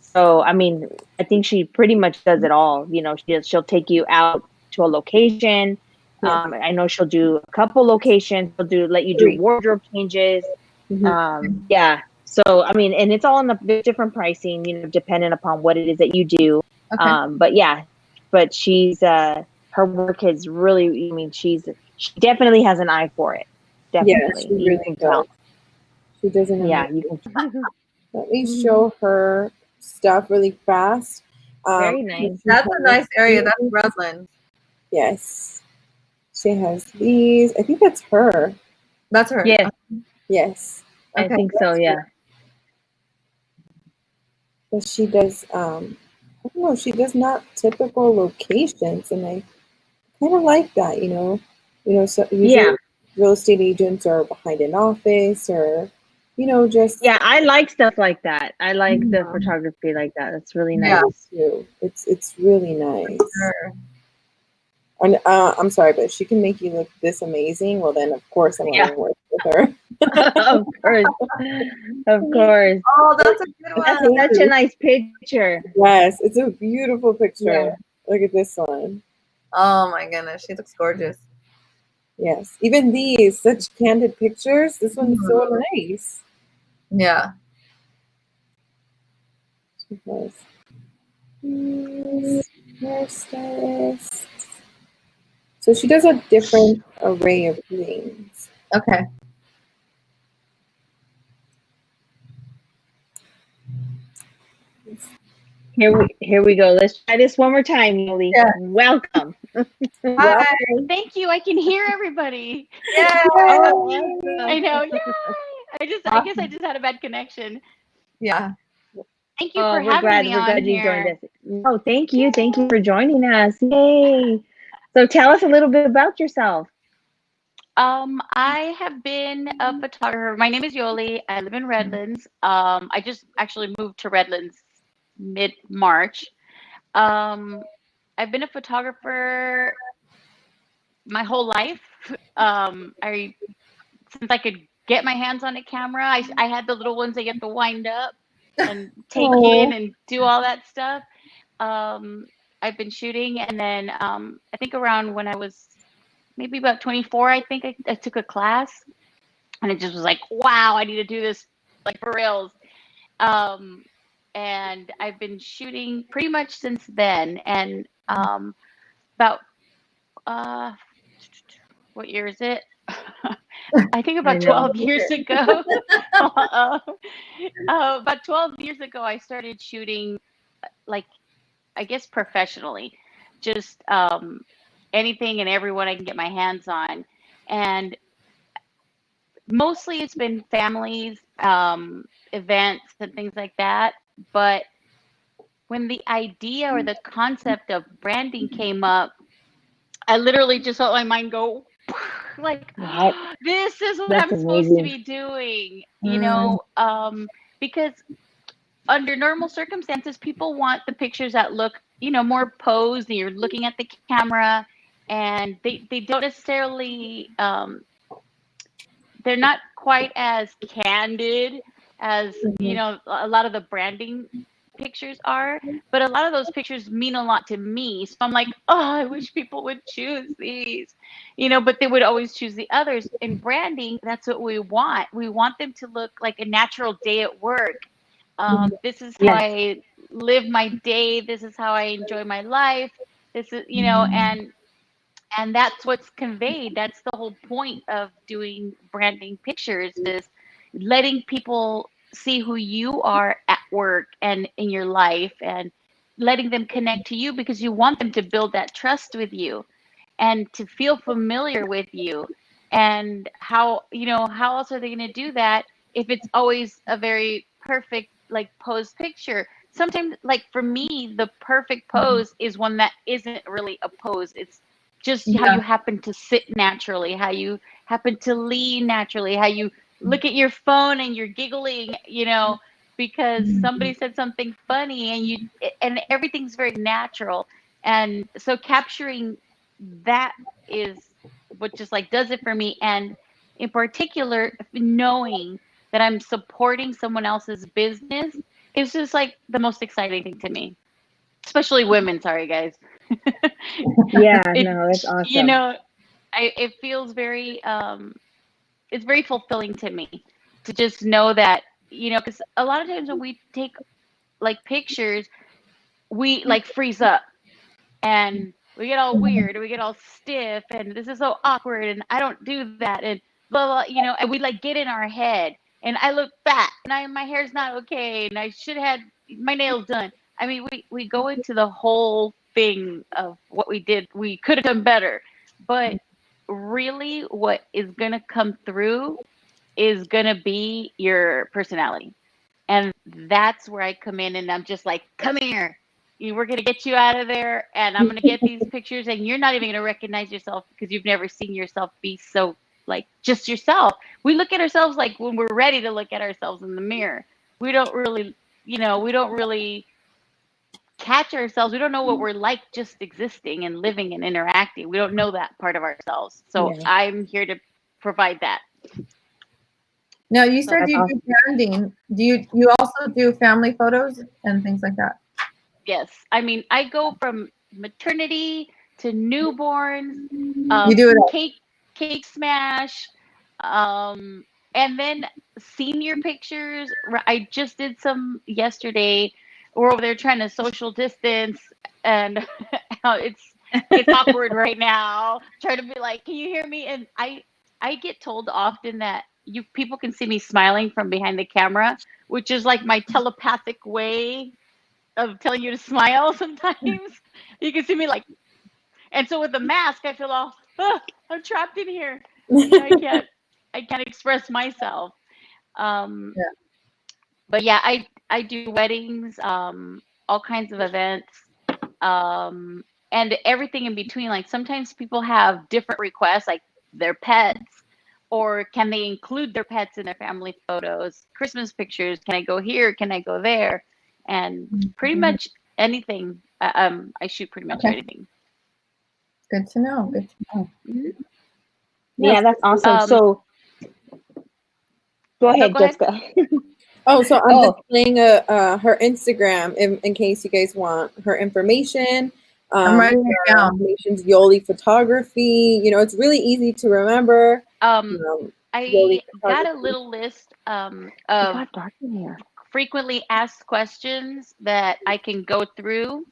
So I mean, I think she pretty much does it all. You know, she'll take you out to a location. Yeah. I know she'll do a couple locations. She'll let you do 3. wardrobe changes. Mhm. Yeah. So I mean, and it's all in the different pricing, you know, depending upon what it is that you do. Okay. But yeah, but she's her work is really. I mean, she definitely has an eye for it. Yeah, Definitely, she you really can does. tell. She does an Yeah, amazing. you can. Let me show her stuff really fast. Very nice. She That's a has nice area. That's these. Redlands. Yes. She has these. I think that's her. That's her. Yes, Yes. I Okay. think so. Yeah. But she does I don't know, she does not typical locations, and I kind of like that, you know. You know, so usually Yeah. real estate agents are behind an office or, you know, just Yeah, I like stuff like that. I like the Mhm. photography like that. That's really Yeah. nice. too. It's really nice. Sure. And I'm sorry, but if she can make you look this amazing, well then of course I want Yeah, to work with her. of course. Of course. Oh, that's a good one. That's Thank such a you. nice picture. Yes, it's a beautiful picture. Yeah. Look at this one. Oh my goodness, she looks gorgeous. Yes, even these such candid pictures. This one's so Mhm. nice. Yeah. She has these hairstylists. So she does a different array of things. Okay. Here we go. Let's try this one more time, Yoli. Yeah. Welcome. Hi. Thank you. I can hear everybody. Yeah. Oh, I awesome. know. Yay! I guess I just had a bad connection. Yeah. Thank you Oh, for having me we're on glad you joined here. us. Oh, thank you. Thank you for joining us. Yay. So tell us a little bit about yourself. I have been a photographer. My name is Yoli. I live in Redlands. I just actually moved to Redlands mid-March. Um, I've been a photographer my whole life. I since I could get my hands on a camera. I had the little ones that you have to wind up and take in Oh, and do all that stuff. Um, I've been shooting, and then I think around when I was maybe about 24, I think I took a class, and it just was like, wow, I need to do this like for reals. Um, and I've been shooting pretty much since then, and about uh, what year is it? I think I about know. 12 years ago. uh, about 12 years ago, I started shooting, like, I guess professionally, just anything and everyone I can get my hands on. And mostly it's been families, events, and things like that. But when the idea or the concept of branding came up, I literally just let my mind go, like, Wow, this is what that's I'm supposed to amazing. be doing, Mm, because under normal circumstances, people want the pictures that look, more posed, and you're looking at the camera, and they don't necessarily, they're not quite as candid as, mhm. a lot of the branding pictures are, but a lot of those pictures mean a lot to me. So I'm like, oh, I wish people would choose these, but they would always choose the others. In branding, that's what we want. We want them to look like a natural day at work. This is how Yes. I live my day. This is how I enjoy my life. This is, and And that's what's conveyed. That's the whole point of doing branding pictures, is letting people see who you are at work and in your life, and letting them connect to you, because you want them to build that trust with you and to feel familiar with you. And how, how else are they going to do that if it's always a very perfect, like, pose picture? Sometimes, like, for me, the perfect pose is one that isn't really a pose. It's just how you Yeah. happen to sit naturally, how you happen to lean naturally, how you look at your phone and you're giggling, because somebody said something funny, and everything's very natural. And so capturing that is what just, like, does it for me. And in particular, knowing that I'm supporting someone else's business is just, like, the most exciting thing to me, especially women. Sorry, guys. Yeah, it, no, that's you awesome. know, it feels very, it's very fulfilling to me to just know that, because a lot of times when we take, like, pictures, we, like, freeze up and we get all weird, and we get all stiff, and this is so awkward, and I don't do that, and blah blah, and we, like, get in our head, and I look fat, and my hair's not okay, and I should have had my nails done. I mean, we go into the whole thing of what we did, we could have done better, but really what is going to come through is going to be your personality. And that's where I come in, and I'm just like, come here. We're going to get you out of there, and I'm going to get these pictures, and you're not even going to recognize yourself because you've never seen yourself be so, like, just yourself. We look at ourselves, like, when we're ready to look at ourselves in the mirror. We don't really, we don't really catch ourselves. We don't know what we're like just existing and living and interacting. We don't know that part of ourselves. So Yeah. I'm here to provide that. Now you said That's you do branding. Do you also do family photos and things like that? Yes. I mean, I go from maternity to newborns, You do it all. cake smash, and then senior pictures. I just did some yesterday. We're over there trying to social distance, and it's awkward right now. Trying to be like, can you hear me? And I get told often that people can see me smiling from behind the camera, which is like my telepathic way of telling you to smile. Sometimes you can see me, like, and so with the mask, I feel all, I'm trapped in here. I can't express myself. Um, Yeah. but yeah, I do weddings, all kinds of events, um, and everything in between. Like, sometimes people have different requests, like their pets, or can they include their pets in their family photos, Christmas pictures? Can I go here? Can I go there? And pretty much anything. I shoot pretty much Okay. anything. Good to know. Good to know. Mhm. Yeah, that's awesome. Um, So go ahead, go ahead. Jessica. Oh, so I'm Oh. displaying her Instagram in case you guys want her information. I'm writing it down. Information's Yoli Photography. It's really easy to remember. I got a Photography. little list It of got dark in here. frequently asked questions that I can go through.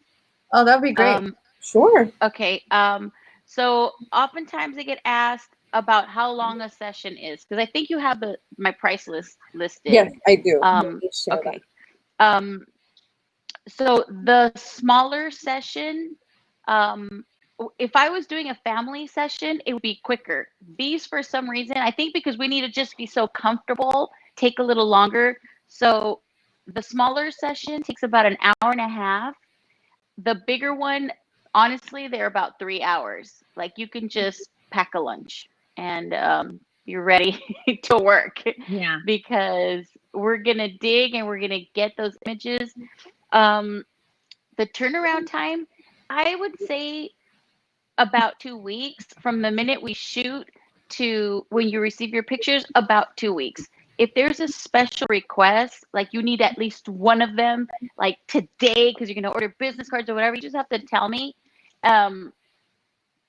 Oh, that'd be great. Sure. Okay. So oftentimes I get asked about how long a session is, because I think you have my price list listed. Yes, I do. Let me share Okay. So the smaller session, if I was doing a family session, it would be quicker. These, for some reason, I think because we need to just be so comfortable, take a little longer. So the smaller session takes about an hour and a half. The bigger one, honestly, they're about 3 hours. Like, you can just pack a lunch and you're ready to work. Yeah. Because we're going to dig and we're going to get those images. The turnaround time, I would say about 2 weeks from the minute we shoot to when you receive your pictures, about 2 weeks. If there's a special request, like you need at least one of them, like today, because you're going to order business cards or whatever, you just have to tell me.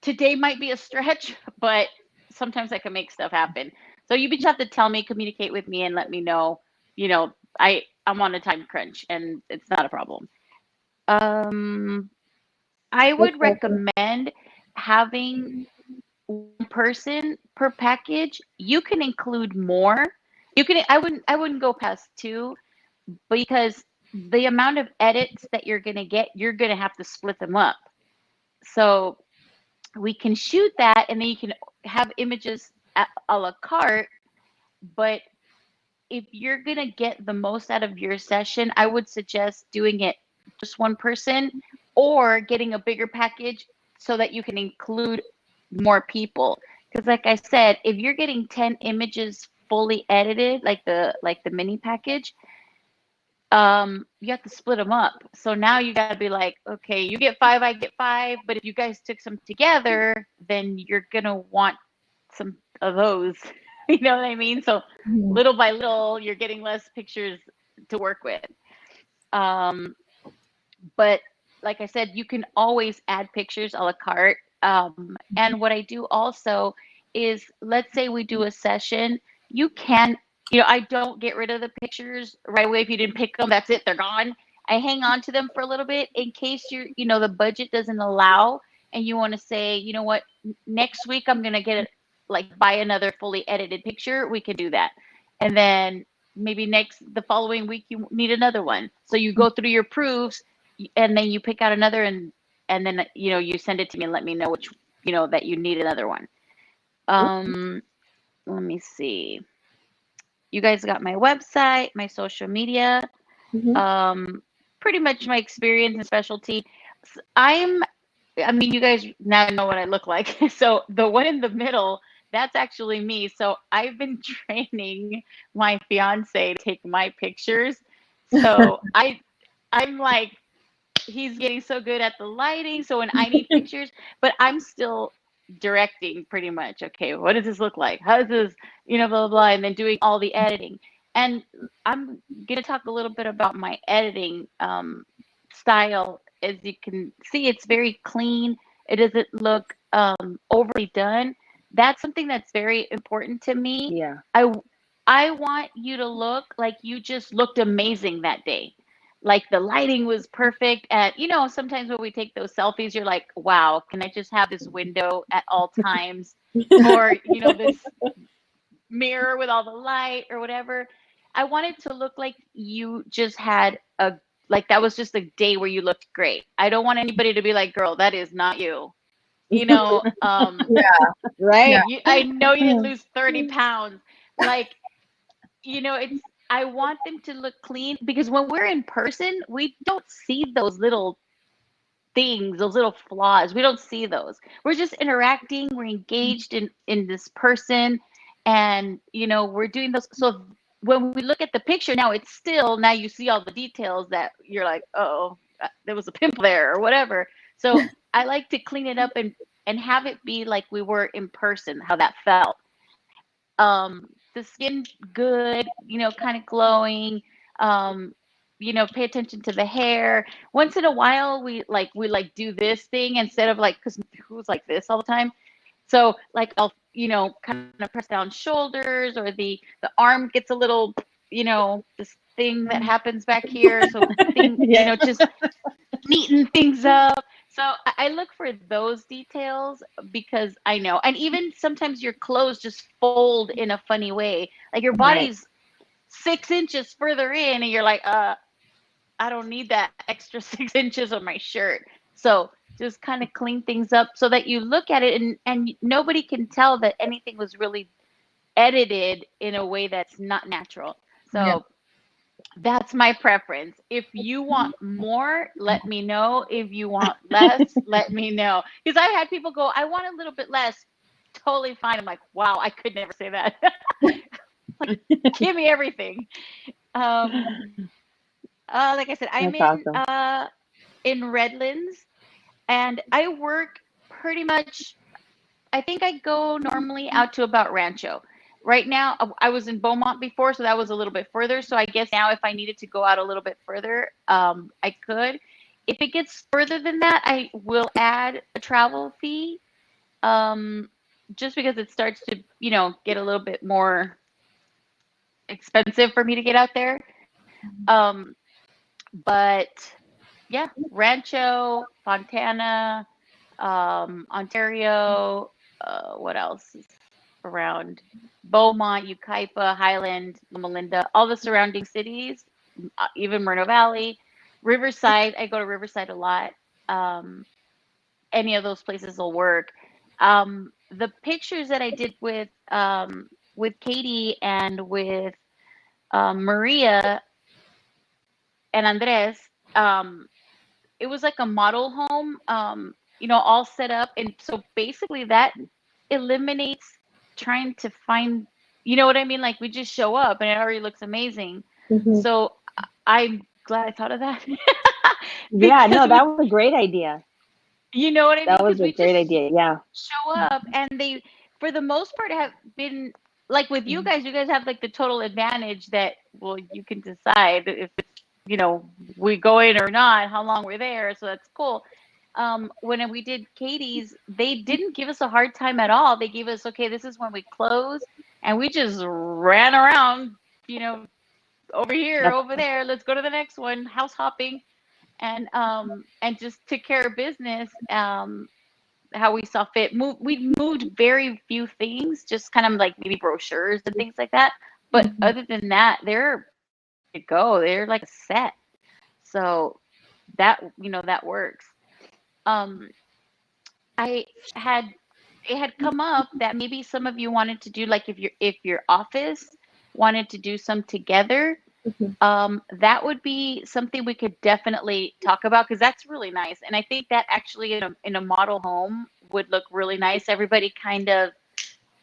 Today might be a stretch, but sometimes I can make stuff happen. So you just have to tell me, communicate with me, and let me know. I'm on a time crunch, and it's not a problem. I would recommend having one person per package, you can include more. You can I wouldn't go past two, because the amount of edits that you're going to get, you're going to have to split them up. So we can shoot that, and then you can have images a la carte. But if you're going to get the most out of your session, I would suggest doing it just one person, or getting a bigger package so that you can include more people. Because like I said, if you're getting 10 images fully edited, like the mini package, you have to split them up. So now you got to be like, okay, you get 5, I get 5. But if you guys took some together, then you're going to want some of those. You know what I mean? So little by little, you're getting less pictures to work with. But like I said, you can always add pictures a la carte. And what I do also is, let's say we do a session, you can, I don't get rid of the pictures right away. If you didn't pick them, that's it, they're gone. I hang on to them for a little bit in case the budget doesn't allow, and you want to say, you know what, next week I'm going to get it, like buy another fully edited picture. We can do that. And then maybe the following week you need another one. So you go through your proofs, and then you pick out another, and then you send it to me and let me know which that you need another one. Let me see. You guys got my website, my social media, pretty much my experience and specialty. I mean, you guys now know what I look like. So the one in the middle, that's actually me. So I've been training my fiance to take my pictures. So I'm like, he's getting so good at the lighting. So when I need pictures, but I'm still directing pretty much. Okay, what does this look like? How does this, blah, blah, blah, and then doing all the editing. And I'm going to talk a little bit about my editing style. As you can see, it's very clean. It doesn't look overly done. That's something that's very important to me. Yeah. I want you to look like you just looked amazing that day. Like the lighting was perfect. And, sometimes when we take those selfies, you're like, wow, can I just have this window at all times? Or, this mirror with all the light or whatever. I want it to look like you just had that was just a day where you looked great. I don't want anybody to be like, girl, that is not you. Yeah. Right. Yeah. I know you didn't lose 30 pounds. Like, I want them to look clean, because when we're in person, we don't see those little things, those little flaws. We don't see those. We're just interacting. We're engaged in this person, and we're doing those. So when we look at the picture now, it's still, now you see all the details that you're like, oh, there was a pimple there or whatever. So I like to clean it up and have it be like we were in person, how that felt. The skin good, kind of glowing. Pay attention to the hair. Once in a while, we do this thing instead of because who's like this all the time. So I'll kind of press down shoulders, or the arm gets a little, this thing that happens back here. So just neaten things up. So I look for those details, because I know. And even sometimes your clothes just fold in a funny way. Like your body's 6 inches further in, and you're like, I don't need that extra 6 inches on my shirt. So just kind of clean things up so that you look at it, and nobody can tell that anything was really edited in a way that's not natural. So that's my preference. If you want more, let me know. If you want less, let me know. Because I had people go, I want a little bit less. Totally fine. I'm like, wow, I could never say that. Like, give me everything. Like I said, I'm in Redlands, and I work pretty much, I think I go normally out to about Rancho. Right now, I was in Beaumont before, so that was a little bit further. So I guess now if I needed to go out a little bit further, I could. If it gets further than that, I will add a travel fee, just because it starts to, get a little bit more expensive for me to get out there. But yeah, Rancho, Fontana, Ontario, what else is around? Beaumont, Ukaipa, Highland, Loma Linda, all the surrounding cities, even Moreno Valley, Riverside. I go to Riverside a lot. Any of those places will work. The pictures that I did with Katie and with Maria and Andres, it was like a model home, all set up. And so basically that eliminates trying to find, you know what I mean? Like we just show up and it already looks amazing. Mhm. So I'm glad I thought of that. Yeah, no, Because that was a great idea. you know what I mean? That was Because a we great just idea. Yeah. show up and they, for the most part, have been like with you guys have like the total advantage that, well, you can decide if it's, we go in or not, how long we're there. So that's cool. When we did Katie's, they didn't give us a hard time at all. They gave us, okay, this is when we close, and we just ran around, over here, That's, over there. Let's go to the next one, house hopping, and just took care of business. How we saw fit. We moved very few things, just kind of like maybe brochures and things like that. But other than that, they're to go. They're like a set. So that that works. Um, I had it had come up that maybe some of you wanted to do like if your office wanted to do some together. Mhm. That would be something we could definitely talk about because that's really nice. And I think that actually in a model home would look really nice. Everybody kind of,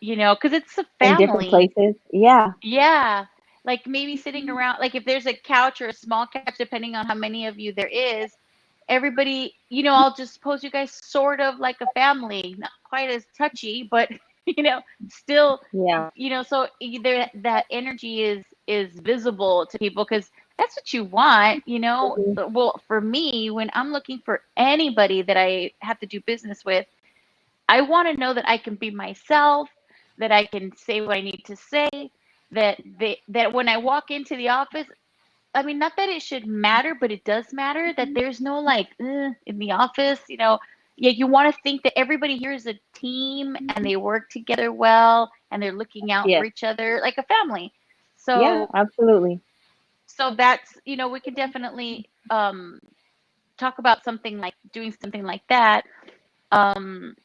because it's a in different family. places. Yeah. Yeah. Like maybe sitting around, like if there's a couch or a small couch, depending on how many of you there is, everybody, I'll just suppose you guys sort of like a family, not quite as touchy, but, still, Yeah. so either that energy is visible to people because that's what you want, Mhm. Well, for me, when I'm looking for anybody that I have to do business with, I want to know that I can be myself, that I can say what I need to say, that when I walk into the office, I mean, not that it should matter, but it does matter that there's no like in the office, Yeah, you want to think that everybody here is a team and they work together well and they're looking out for Yes. each other like a family. Yeah, So, absolutely. so that's we can definitely talk about something like doing something like that. Um,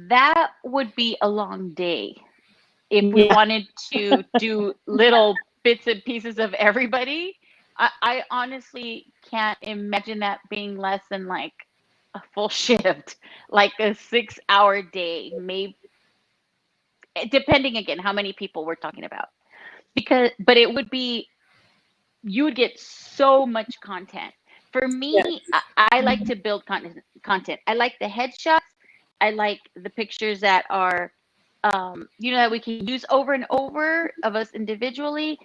that would be a long day if we Yeah. wanted to do little bits and pieces of everybody. I honestly can't imagine that being less than like a full shift, like a 6-hour day, maybe depending again how many people we're talking about. But it would be, you would get so much content. For me, Yes. I like to build content. I like the headshots. I like the pictures that are that we can use over and over of us individually,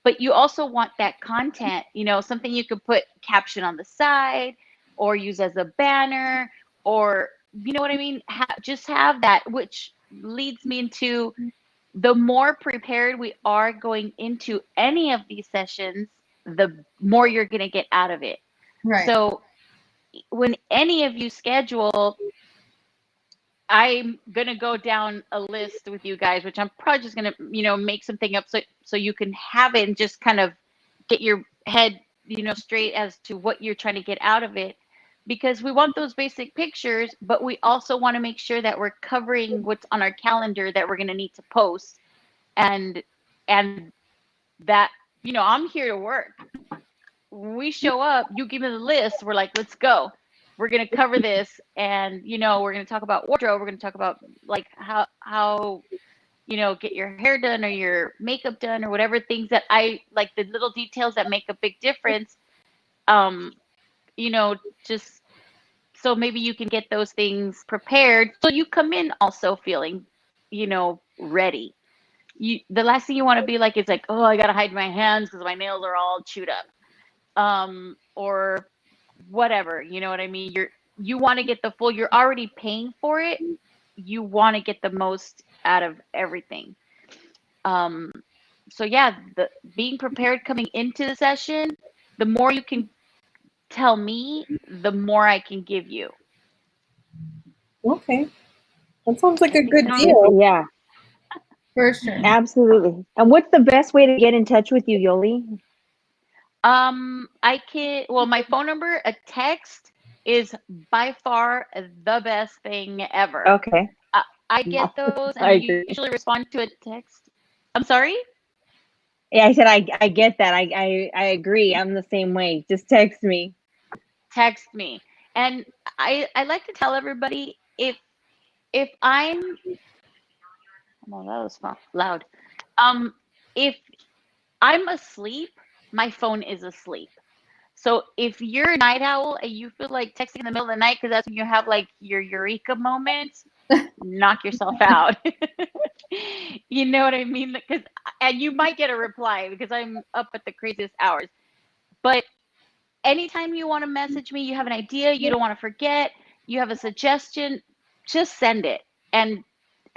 but you also want that content, something you could put caption on the side or use as a banner, or you know what I mean? Just have that, which leads me into the more prepared we are going into any of these sessions, the more you're going to get out of it. Right. So when any of you schedule, I'm gonna go down a list with you guys, which I'm probably just gonna, make something up so you can have it and just kind of get your head, straight as to what you're trying to get out of it. Because we want those basic pictures, but we also want to make sure that we're covering what's on our calendar that we're gonna need to post. And and that, I'm here to work. We show up, you give me the list, we're like, let's go. We're going to cover this, and we're going to talk about wardrobe, we're going to talk about like how get your hair done or your makeup done or whatever things that I like, the little details that make a big difference. um just so maybe you can get those things prepared so you come in also feeling ready. The last thing you want to be like is like, oh, I got to hide my hands because my nails are all chewed up, or whatever, you know what I mean? You want to get the full, you're already paying for it. You want to get the most out of everything. Um, so yeah, the being prepared coming into the session, the more you can tell me, the more I can give you. Okay. That sounds like a good deal. Yeah, For sure. absolutely. And what's the best way to get in touch with you, Yoli? My phone number, a text is by far the best thing ever. Okay. I get those I and agree. usually respond to a text. I'm sorry? Yeah, I said I get that. I agree. I'm the same way. Just text me. Text me. And I like to tell everybody, if I'm, oh, that was loud. If I'm asleep, my phone is asleep. So if you're a night owl and you feel like texting in the middle of the night because that's when you have like your eureka moment, knock yourself out. You know what I mean? And you might get a reply because I'm up at the craziest hours. But anytime you want to message me, you have an idea, you don't want to forget, you have a suggestion, just send it. And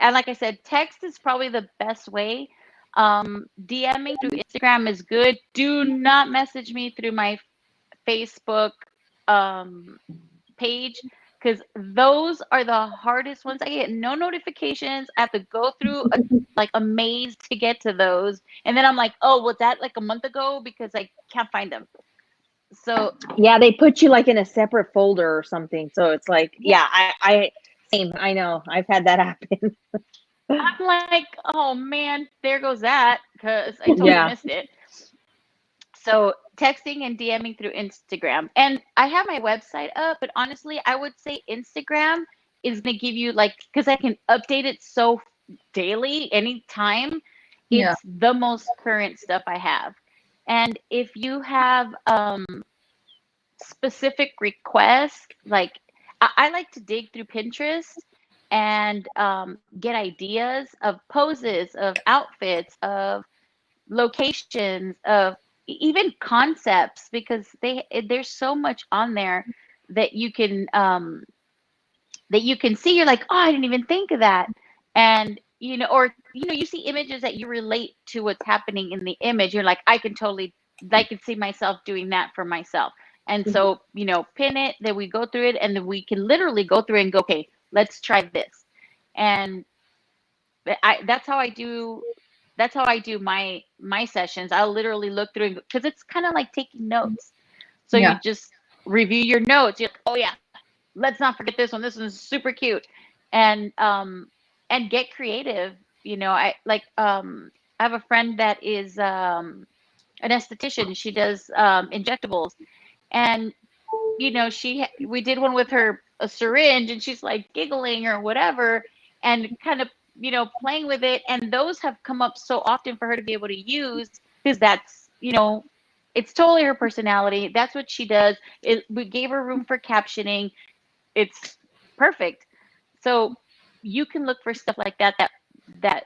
like I said, text is probably the best way. DMing through Instagram is good. Do not message me through my Facebook page, because those are the hardest ones. I get no notifications. I have to go through a maze to get to those, and then I'm like, oh, was that like a month ago? Because I can't find them. So Yeah, they put you like in a separate folder or something. So it's like, yeah, I same. I know. I've had that happen. I'm like, oh man, there goes that, because I totally Yeah. missed it. So texting and DMing through Instagram. And I have my website up, but honestly, I would say Instagram is going to give you, like, because I can update it so daily, anytime. Yeah. It's the most current stuff I have. And if you have specific requests, like I like to dig through Pinterest and get ideas of poses, of outfits, of locations, of even concepts, because there's so much on there that you can see. You're like, oh, I didn't even think of that. And or you see images that you relate to what's happening in the image. You're like, I can see myself doing that for myself. And so pin it, then we go through it, and then we can literally go through and go, okay, let's try this. And that's how I do my sessions. I'll literally look through, because it's kind of like taking notes. So Yeah. you just review your notes. You're like, oh yeah, let's not forget this one. This one's super cute. And get creative. I have a friend that is an esthetician. She does injectables. And we did one with a syringe, and she's like giggling or whatever, and kind of playing with it. And those have come up so often for her to be able to use, because that's it's totally her personality. That's what she does. We gave her room for captioning. It's perfect. So you can look for stuff like that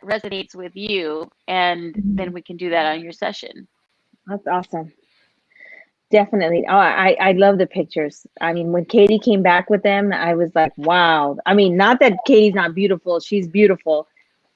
resonates with you, and then we can do that on your session. That's awesome. Definitely. Oh, I love the pictures. I mean, when Katie came back with them, I was like, wow. I mean, not that Katie's not beautiful, she's beautiful,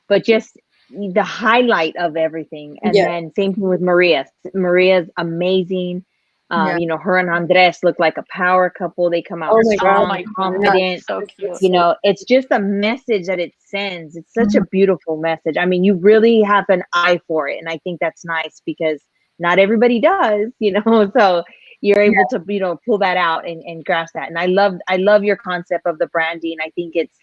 but just the highlight of everything. And then same thing with Maria. Maria's amazing. Her and Andres look like a power couple. They come out strong, confident. So cute. It's just a message that it sends. It's such a beautiful message. I mean, you really have an eye for it. And I think that's nice, because not everybody does, so you're able to, pull that out and grasp that. And I love your concept of the branding. I think it's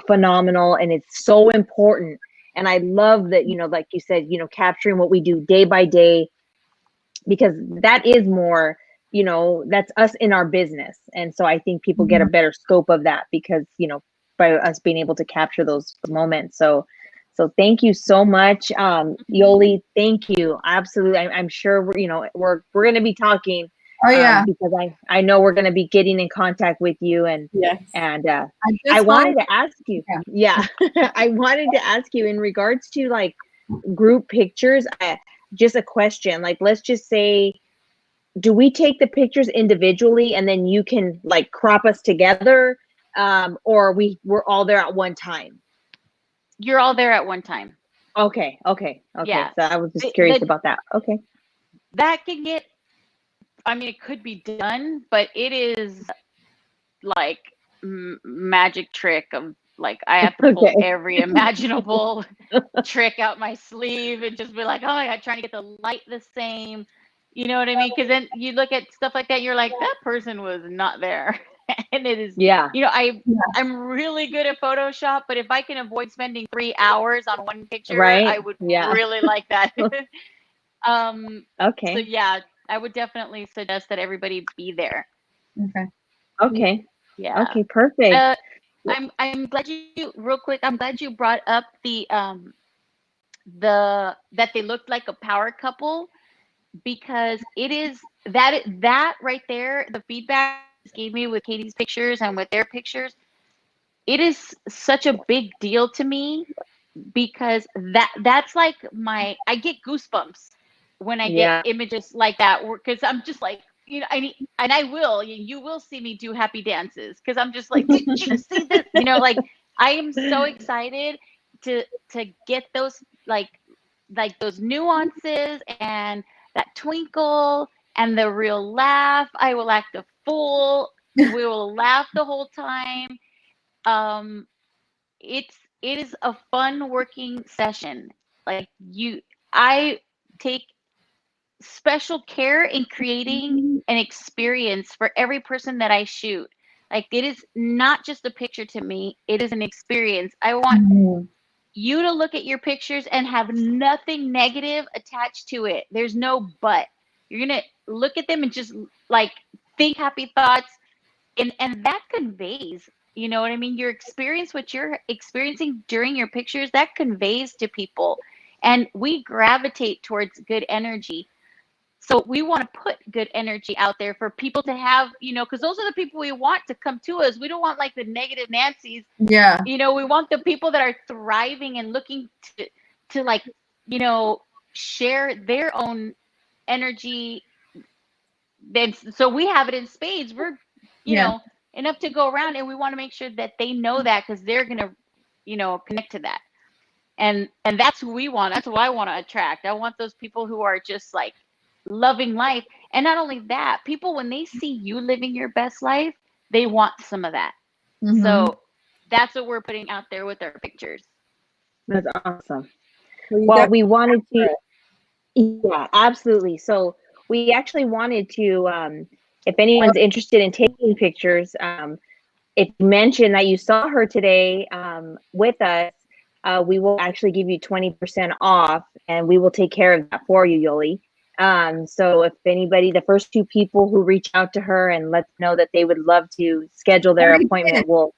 phenomenal, and it's so important. And I love that, like you said, capturing what we do day by day, because that is more, that's us in our business. And so I think people get a better scope of that, because, by us being able to capture those moments. So thank you so much, Yoli. Thank you. Absolutely. I'm sure we're going to be talking. Oh yeah. Because I know we're going to be getting in contact with you, and I wanted to ask you. Yeah, I wanted to ask you in regards to like group pictures. Just a question. Like, let's just say, do we take the pictures individually and then you can like crop us together, or we're all there at one time? You're all there at one time. Okay. Yeah. So I was just curious about that. Okay. That can get I mean, it could be done, but it is like magic trick of like I have to pull every imaginable trick out my sleeve and just be like, oh my God, trying to get the light the same. You know what I mean? Because then you look at stuff like that, you're like, that person was not there. And it is, you know, I'm really good at Photoshop, but if I can avoid spending 3 hours on one picture, I would really like that. So yeah, I would definitely suggest that everybody be there. Okay. Yeah. Okay, perfect. I'm glad you real quick. I'm glad you brought up the that they looked like a power couple, because it is that right there, the feedback gave me with Katie's pictures and with their pictures, it is such a big deal to me, because that's like I get goosebumps when I get images like that, because I'm just like, you know, you will see me do happy dances, because I'm just like, did you see this? You know, like I am so excited to get those like those nuances and that twinkle and the real laugh. I will act a fool. We will laugh the whole time. It is a fun working session. Like I take special care in creating an experience for every person that I shoot. Like it is not just a picture to me, it is an experience. I want you to look at your pictures and have nothing negative attached to it. There's no but. You're going to look at them and just like think happy thoughts, and that conveys, you know what I mean? Your experience, what you're experiencing during your pictures, that conveys to people, and we gravitate towards good energy. So we want to put good energy out there for people to have, you know, because those are the people we want to come to us. We don't want like the negative Nancy's. Yeah. You know, we want the people that are thriving and looking to like, you know, share their own energy. Then so we have it in spades. We're, you know, enough to go around, and we want to make sure that they know that, because they're gonna, you know, connect to that. And that's who we want. That's who I want to attract. I want those people who are just like loving life. And not only that, people, when they see you living your best life, they want some of that. So that's what we're putting out there with our pictures. That's awesome. Well, we wanted to, yeah, absolutely. So we actually wanted to, if anyone's interested in taking pictures, if you mention that you saw her today with us, we will actually give you 20% off, and we will take care of that for you, Yoli. So if anybody, the first 2 people who reach out to her and let them know that they would love to schedule their appointment, we'll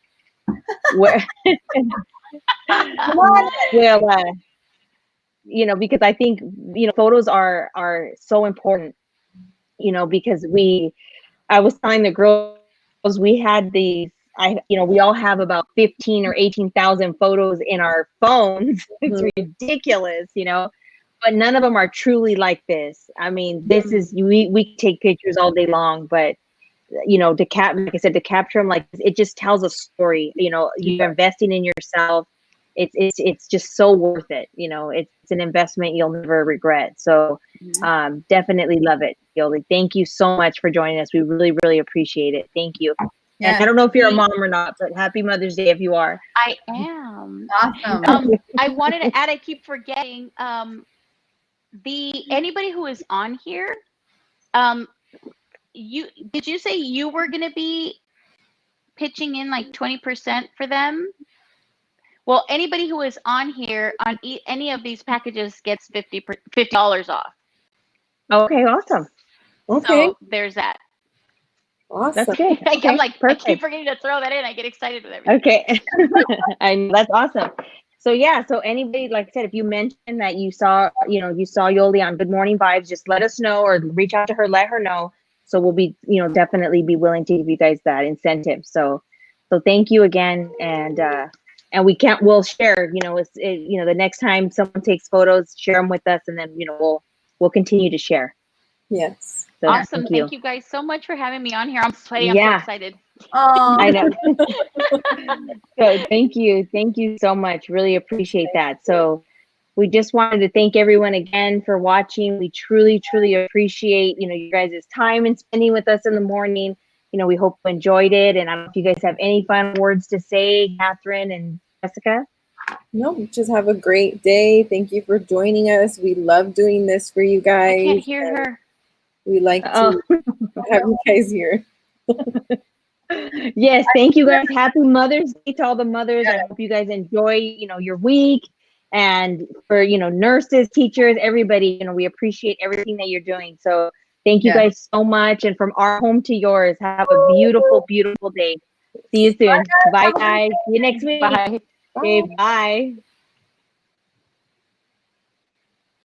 you know, because I think, you know, photos are so important, you know, because I was telling the girls, we had these, you know, we all have about 15 or 18,000 photos in our phones. It's ridiculous, you know, but none of them are truly like this. I mean, this is, we take pictures all day long, but you know, like I said, to capture them, like it just tells a story. You know, you're investing in yourself. It's just so worth it. You know, it's an investment you'll never regret. So definitely love it, Yoli. Thank you so much for joining us. We really, really appreciate it. Thank you. Yeah. And I don't know if you're a mom or not, but happy Mother's Day if you are. I am. Awesome. I wanted to add, I keep forgetting, anybody who is on here, did you say you were going to be pitching in like 20% for them? Well, anybody who is on here on any of these packages gets $50 off. Okay, awesome. Okay. So there's that. Awesome. That's good. Okay, I'm like, perfect. I keep forgetting to throw that in. I get excited with everything. Okay. That's awesome. So yeah, so anybody, like I said, if you mentioned that you saw Yoli on Good Morning Vibes, just let us know, or reach out to her, let her know. So we'll be, you know, definitely be willing to give you guys that incentive. So thank you again. And we'll share, you know, you know, the next time someone takes photos, share them with us, and then, you know, we'll continue to share. Yes. So, awesome. Thank you guys so much for having me on here. I'm sweating. I'm so excited. I know. So thank you so much. Really appreciate that. So we just wanted to thank everyone again for watching. We truly, truly appreciate, you guys' time and spending with us in the morning. We hope you enjoyed it. And I don't know if you guys have any final words to say, Catherine and Jessica. No, just have a great day. Thank you for joining us. We love doing this for you guys. I can't hear her. We like to have you guys here. Yes, thank you guys. Happy Mother's Day to all the mothers. I hope you guys enjoy, your week. And for, nurses, teachers, everybody, we appreciate everything that you're doing. So thank you guys so much. And from our home to yours, have a beautiful, beautiful day. See you soon. Bye, guys. See you next week. Bye. Okay, bye.